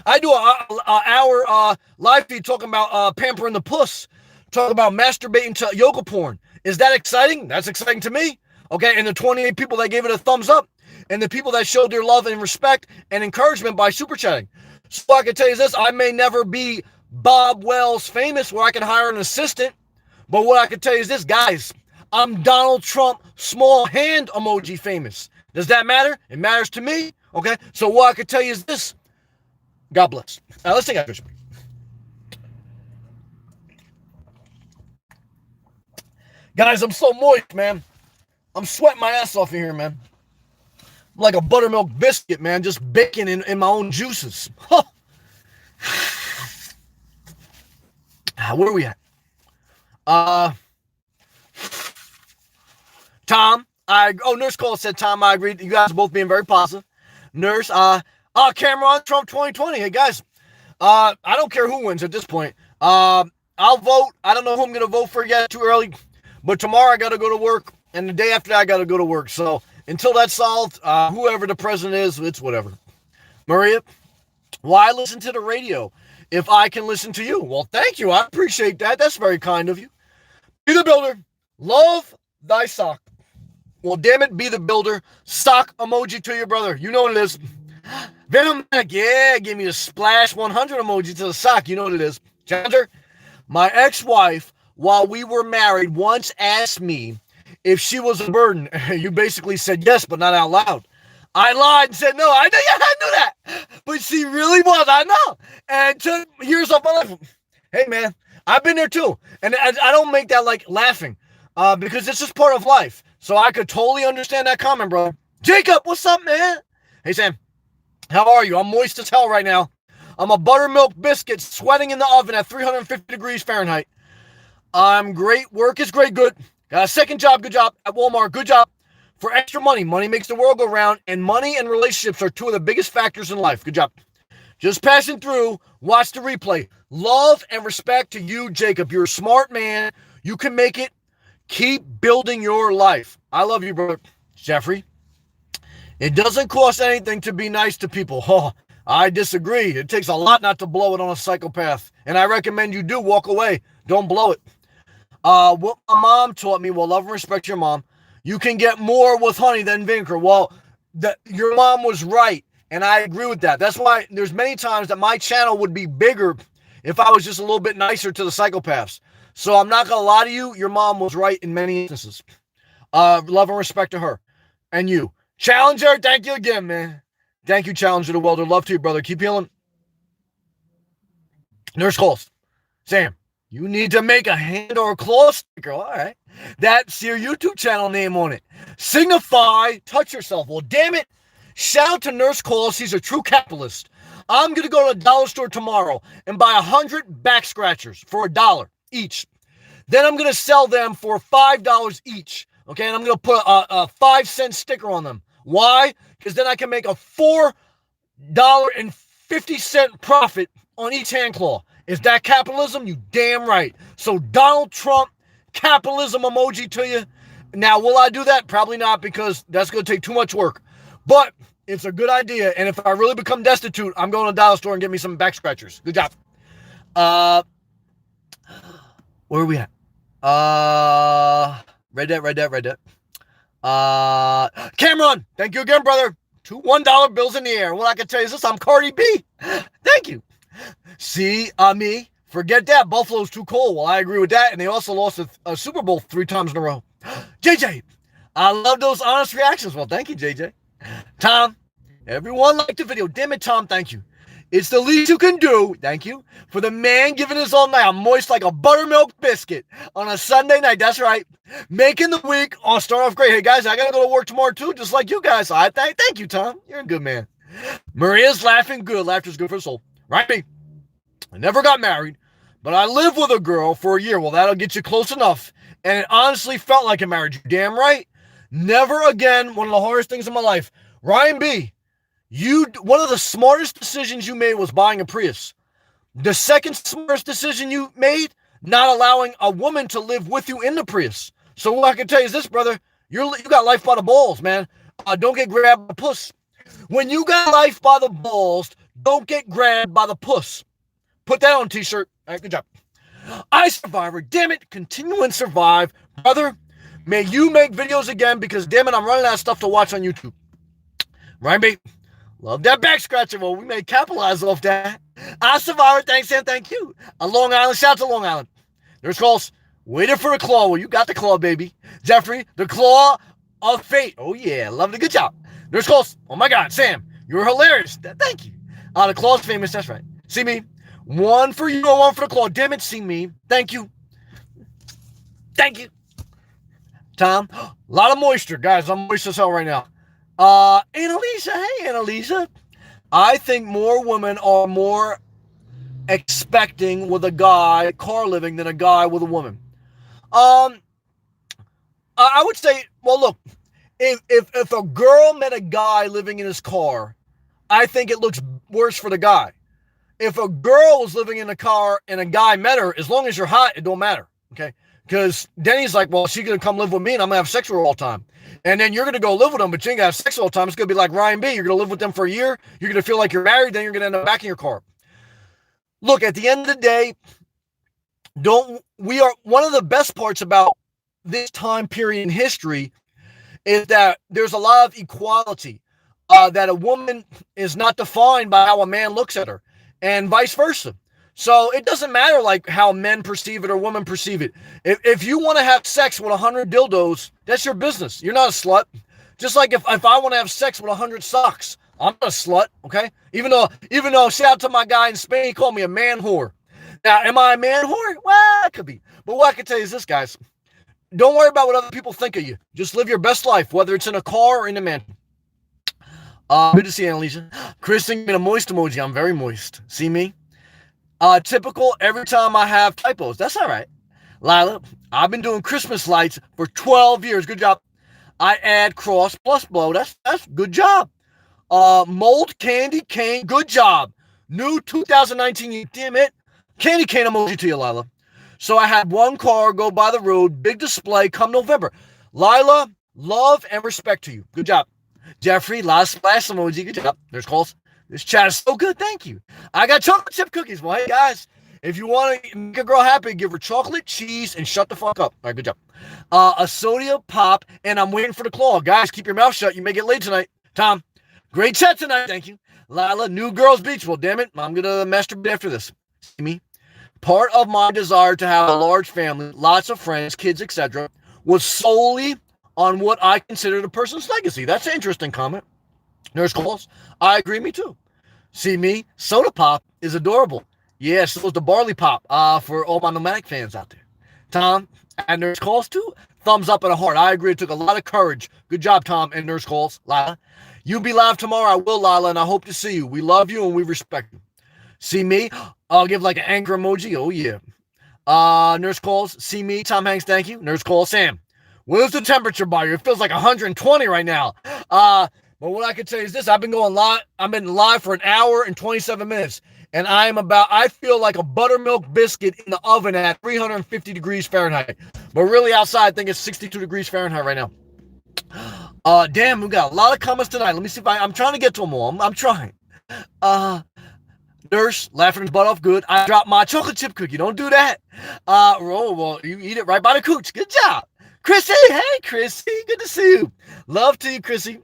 I do an hour live feed talking about pampering the puss, talking about masturbating to yoga porn. Is that exciting? That's exciting to me. Okay, and the 28 people that gave it a thumbs up, and the people that showed their love and respect and encouragement by super chatting. So I can tell you this, I may never be Bob Wells famous where I can hire an assistant, but what I can tell you is this, guys, I'm Donald Trump small hand emoji famous. Does that matter? It matters to me. Okay, so what I can tell you is this, God bless. Now let's take a picture. Guys, I'm so moist, man. I'm sweating my ass off in here, man. I'm like a buttermilk biscuit, man, just baking in my own juices. Huh. Where are we at? Tom, Nurse Cole said, Tom, I agree. You guys are both being very positive. Nurse, Cameron, Trump 2020. Hey, guys, I don't care who wins at this point. I'll vote. I don't know who I'm going to vote for yet. Too early. But tomorrow I got to go to work. And the day after that, I got to go to work. So until that's solved, whoever the president is, it's whatever. Maria, why listen to the radio if I can listen to you? Well, thank you. I appreciate that. That's very kind of you. Be the builder. Love thy sock. Well, damn it, be the builder. Sock emoji to your brother. You know what it is. Venom, yeah, give me a splash 100 emoji to the sock. You know what it is. Challenger, my ex-wife, while we were married, once asked me if she was a burden. You basically said yes, but not out loud. I lied and said no. I knew that. But she really was. I know. And it took years off my life. Hey, man, I've been there too. And I don't make that like laughing because it's just part of life. So I could totally understand that comment, bro. Jacob, what's up, man? Hey, Sam. How are you? I'm moist as hell right now. I'm a buttermilk biscuit sweating in the oven at 350 degrees Fahrenheit. I'm great. Work is great. Good. Got a second job. Good job. At Walmart. Good job. For extra money. Money makes the world go round. And money and relationships are two of the biggest factors in life. Good job. Just passing through. Watch the replay. Love and respect to you, Jacob. You're a smart man. You can make it. Keep building your life. I love you, brother. Jeffrey. It doesn't cost anything to be nice to people. Oh, I disagree. It takes a lot not to blow it on a psychopath. And I recommend you do walk away. Don't blow it. What my mom taught me, well, love and respect your mom. You can get more with honey than vinegar. Well, your mom was right. And I agree with that. That's why there's many times that my channel would be bigger if I was just a little bit nicer to the psychopaths. So I'm not going to lie to you. Your mom was right in many instances. Love and respect to her. And you. Challenger, thank you again, man. Thank you, Challenger the Welder. Love to you, brother. Keep healing. Nurse calls. Sam, you need to make a hand or a claw sticker. All right. That's your YouTube channel name on it. Signify, touch yourself. Well, damn it. Shout out to Nurse Calls. He's a true capitalist. I'm going to go to a dollar store tomorrow and buy 100 back scratchers for $1 each. Then I'm going to sell them for $5 each. Okay, and I'm going to put a 5-cent sticker on them. Why? Because then I can make a $4.50 profit on each hand claw. Is that capitalism? You damn right. So Donald Trump, capitalism emoji to you. Now, will I do that? Probably not, because that's going to take too much work. But it's a good idea. And if I really become destitute, I'm going to a dollar store and get me some back scratchers. Good job. Where are we at? Read that. Cameron, thank you again, brother. 2 $1 bills in the air. What I can tell you is this, I'm Cardi B. Thank you. See, me, forget that. Buffalo's too cold. Well, I agree with that. And they also lost a Super Bowl 3 times in a row. JJ, I love those honest reactions. Well, thank you, JJ. Tom, everyone liked the video. Damn it, Tom, thank you. It's the least you can do, thank you, for the man giving his all night. I'm moist like a buttermilk biscuit on a Sunday night. That's right. Making the week. Oh, start off great. Hey, guys, I got to go to work tomorrow, too, just like you guys. I thank you, Tom. You're a good man. Maria's laughing good. Laughter's good for the soul. Right, me? I never got married, but I lived with a girl for a year. Well, that'll get you close enough. And it honestly felt like a marriage. You're damn right. Never again. One of the hardest things in my life. Ryan B., one of the smartest decisions you made was buying a Prius. The second smartest decision you made, not allowing a woman to live with you in the Prius. So what I can tell you is this, brother, you got life by the balls, man. Don't get grabbed by the puss. When you got life by the balls, don't get grabbed by the puss. Put that on a t-shirt. All right, good job. Survivor, damn it, continue and survive. Brother, may you make videos again, because damn it, I'm running out of stuff to watch on YouTube. Ryan B., love that back scratcher. Well, we may capitalize off that. Survivor, thanks and thank you. A Long Island, shout out to Long Island. There's calls. Waiting for the claw. Well, you got the claw, baby. Jeffrey, the claw of fate. Oh, yeah. Love it. Good job. There's calls. Oh, my God. Sam, you're hilarious. Thank you. The claw's famous. That's right. See me. 1 for you, 1 for the claw. Damn it. See me. Thank you. Thank you. Tom, a lot of moisture. Guys, I'm moist as hell right now. Annalisa, hey, Annalisa. I think more women are more expecting with a guy car living than a guy with a woman. Um, I would say, well, look, if a girl met a guy living in his car, I think it looks worse for the guy. If a girl was living in a car and a guy met her, as long as you're hot, it don't matter. Okay. Because then he's like, well, she's going to come live with me and I'm going to have sex with her all the time. And then you're going to go live with them, but you ain't going to have sex all the time. It's going to be like Ryan B. You're going to live with them for a year. You're going to feel like you're married. Then you're going to end up back in your car. Look, at the end of the day, one of the best parts about this time period in history is that there's a lot of equality, that a woman is not defined by how a man looks at her and vice versa. So it doesn't matter like how men perceive it or women perceive it. If you want to have sex with 100 dildos, that's your business. You're not a slut. Just like if I want to have sex with 100 socks, I'm not a slut, okay? Even though shout out to my guy in Spain, he called me a man whore. Now, am I a man whore? Well, I could be. But what I can tell you is this, guys. Don't worry about what other people think of you. Just live your best life, whether it's in a car or in a mansion. Good to see you, Annalisa. Chris thinking a moist emoji. I'm very moist. See me? Typical every time I have typos. That's all right. Lila, I've been doing Christmas lights for 12 years. Good job. I add cross plus blow. That's good job. Mold candy cane. Good job. New 2019. Damn it. Candy cane emoji to you, Lila. So I had one car go by the road, big display come November. Lila, love and respect to you. Good job. Jeffrey, last splash emoji. Good job. There's calls. This chat is so good. Thank you. I got chocolate chip cookies. Well, hey, guys, if you want to make a girl happy, give her chocolate, cheese, and shut the fuck up. All right, good job. A soda pop, and I'm waiting for the claw. Guys, keep your mouth shut. You may get late tonight. Tom, great chat tonight. Thank you. Lila, new girls beach. Well, damn it. I'm going to masturbate after this. See me? Part of my desire to have a large family, lots of friends, kids, etc., was solely on what I considered a person's legacy. That's an interesting comment. Nurse calls. I agree, me too. See me? Soda pop is adorable. Yes, so is the barley pop for all my nomadic fans out there. Tom, and nurse calls too. Thumbs up and a heart. I agree. It took a lot of courage. Good job, Tom, and nurse calls. Lila. You be live tomorrow. I will, Lila, and I hope to see you. We love you and we respect you. See me? I'll give like an anchor emoji. Oh, yeah. Nurse calls. See me? Tom Hanks, thank you. Nurse calls. Sam, what is the temperature by you? It feels like 120 right now. But what I can tell you is this. I've been live for an hour and 27 minutes. And I feel like a buttermilk biscuit in the oven at 350 degrees Fahrenheit. But really outside, I think it's 62 degrees Fahrenheit right now. Damn, we got a lot of comments tonight. Let me see if I'm trying to get to them all. I'm trying. Nurse, laughing his butt off. Good. I dropped my chocolate chip cookie. Don't do that. Well, you eat it right by the cooch. Good job. Chrissy, hey, Chrissy. Good to see you. Love to you, Chrissy.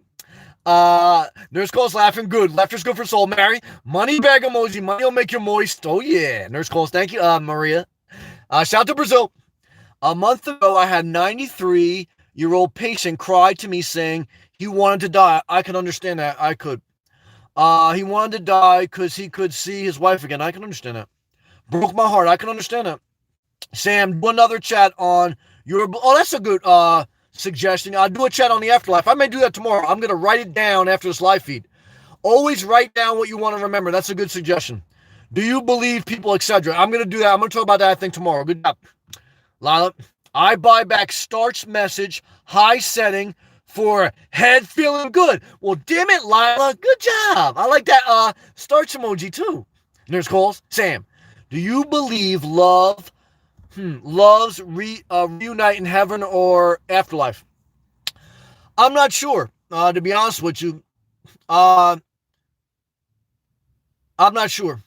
Nurse calls laughing. Good. Laughter's good for soul. Mary, money bag emoji. Money will make you moist. Oh, yeah. Nurse calls. Thank you, Maria. Shout out to Brazil. A month ago, I had 93-year-old patient cry to me saying he wanted to die. I can understand that. I could. He wanted to die because he could see his wife again. I can understand that. Broke my heart. I can understand that. Sam, do another chat on your... Oh, that's a good suggestion. I'll do a chat on the afterlife. I may do that tomorrow. I'm going to write it down after this live feed. Always write down what you want to remember. That's a good suggestion. Do you believe people, etc.? I'm going to do that. I'm going to talk about that, I think, tomorrow. Good job. Lila, I buy back starch message, high setting, for head feeling good. Well, damn it, Lila. Good job. I like that starch emoji, too. Nurse calls. Sam, do you believe loves reunite in heaven or afterlife? I'm not sure, to be honest with you. I'm not sure.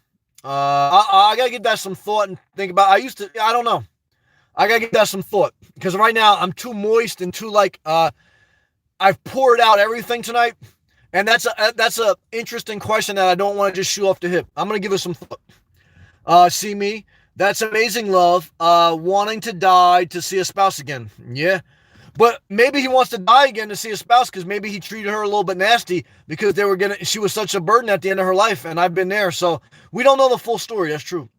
I got to give that some thought and think about I don't know. I got to give that some thought. Because right now, I'm too moist and too, I've poured out everything tonight, and that's a interesting question that I don't want to just shoot off the hip. I'm going to give it some thought. See me? That's amazing love, wanting to die to see a spouse again. Yeah. But maybe he wants to die again to see a spouse because maybe he treated her a little bit nasty because she was such a burden at the end of her life, and I've been there. So we don't know the full story. That's true.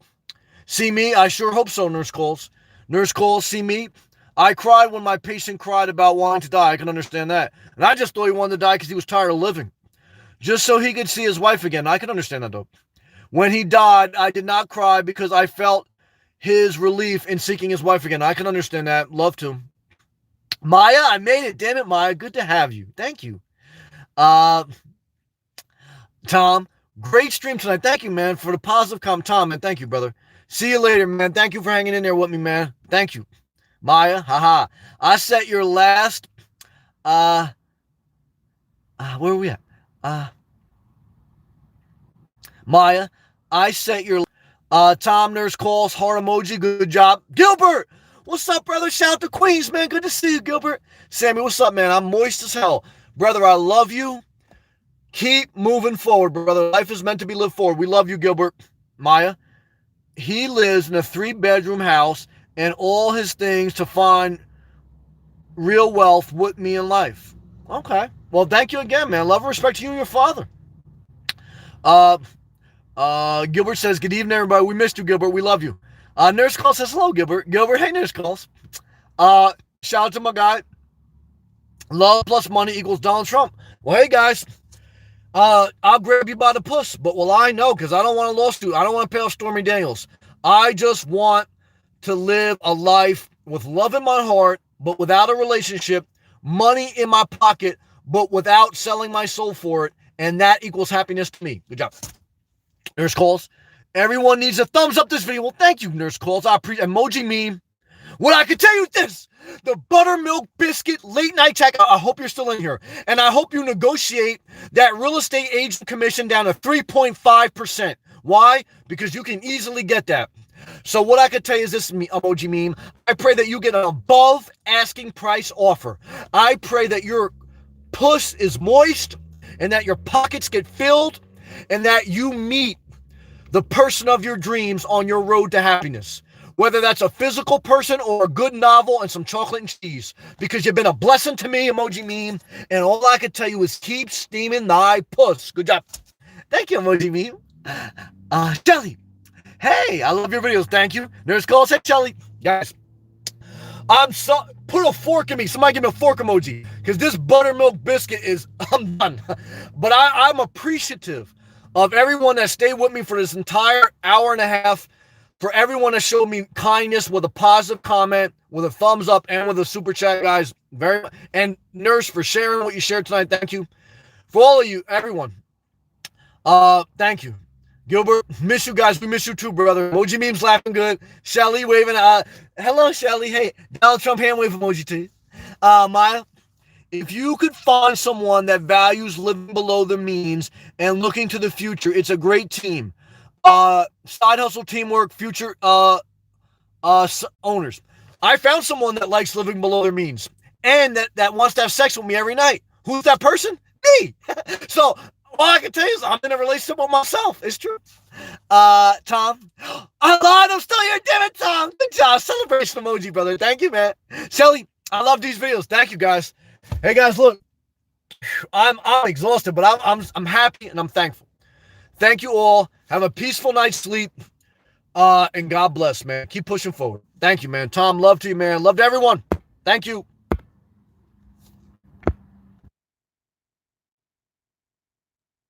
See me? I sure hope so, Nurse calls. Nurse calls, see me? I cried when my patient cried about wanting to die. I can understand that. And I just thought he wanted to die because he was tired of living. Just so he could see his wife again. I can understand that, though. When he died, I did not cry because I felt his relief in seeking his wife again. I can understand that. Love to. Maya, I made it. Damn it, Maya. Good to have you. Thank you. Tom, great stream tonight. Thank you, man, for the positive comment. Tom, man, thank you, brother. See you later, man. Thank you for hanging in there with me, man. Thank you. Maya, haha. I set your last, where are we at? Maya, I set your, Tom, nurse calls, heart emoji, good job. Gilbert, what's up, brother? Shout out to Queens, man. Good to see you, Gilbert. Sammy, what's up, man? I'm moist as hell. Brother, I love you. Keep moving forward, brother. Life is meant to be lived forward. We love you, Gilbert. Maya, he lives in a 3-bedroom house and all his things to find real wealth with me in life. Okay. Well, thank you again, man. Love and respect to you and your father. Gilbert says, good evening, everybody. We missed you, Gilbert. We love you. Nurse Call says, hello, Gilbert. Gilbert, hey, Nurse Calls. Shout out to my guy. Love plus money equals Donald Trump. Well, hey, guys. I'll grab you by the puss, but will I? No, because I don't want a lawsuit. I don't want to pay off Stormy Daniels. I just want to live a life with love in my heart, but without a relationship, money in my pocket, but without selling my soul for it, and that equals happiness to me. Good job. Nurse Calls. Everyone needs a thumbs up this video. Well, thank you, Nurse Calls. I appreciate emoji meme. What I can tell you is this. The buttermilk biscuit late night check. I hope you're still in here. And I hope you negotiate that real estate agent commission down to 3.5%. Why? Because you can easily get that. So what I could tell you is this emoji meme. I pray that you get an above asking price offer. I pray that your puss is moist and that your pockets get filled and that you meet the person of your dreams on your road to happiness. Whether that's a physical person or a good novel and some chocolate and cheese. Because you've been a blessing to me, emoji meme. And all I can tell you is keep steaming thy puss. Good job. Thank you, emoji meme. Shelly. Hey, I love your videos. Thank you. Nurse Calls. Hey, Shelly. Guys, put a fork in me. Somebody give me a fork emoji. Because this buttermilk biscuit I'm done. But I'm appreciative of everyone that stayed with me for this entire hour and a half. For everyone that showed me kindness with a positive comment, with a thumbs up, and with a super chat, guys. And Nurse, for sharing what you shared tonight. Thank you. For all of you, everyone. Thank you. Gilbert, miss you guys. We miss you too, brother. Emoji memes laughing good. Shelly waving. Hello, Shelly. Hey, Donald Trump hand wave emoji to you. Maya, if you could find someone that values living below their means and looking to the future, it's a great team. Side hustle, teamwork, future owners. I found someone that likes living below their means and that wants to have sex with me every night. Who's that person? Me. So all I can tell you is I'm in a relationship with myself. It's true. Tom. I lied. I'm still here. Damn it, Tom. Good job. Celebration emoji, brother. Thank you, man. Shelly, I love these videos. Thank you, guys. Hey, guys, look. I'm exhausted, but I'm happy and I'm thankful. Thank you all. Have a peaceful night's sleep. And God bless, man. Keep pushing forward. Thank you, man. Tom, love to you, man. Love to everyone. Thank you.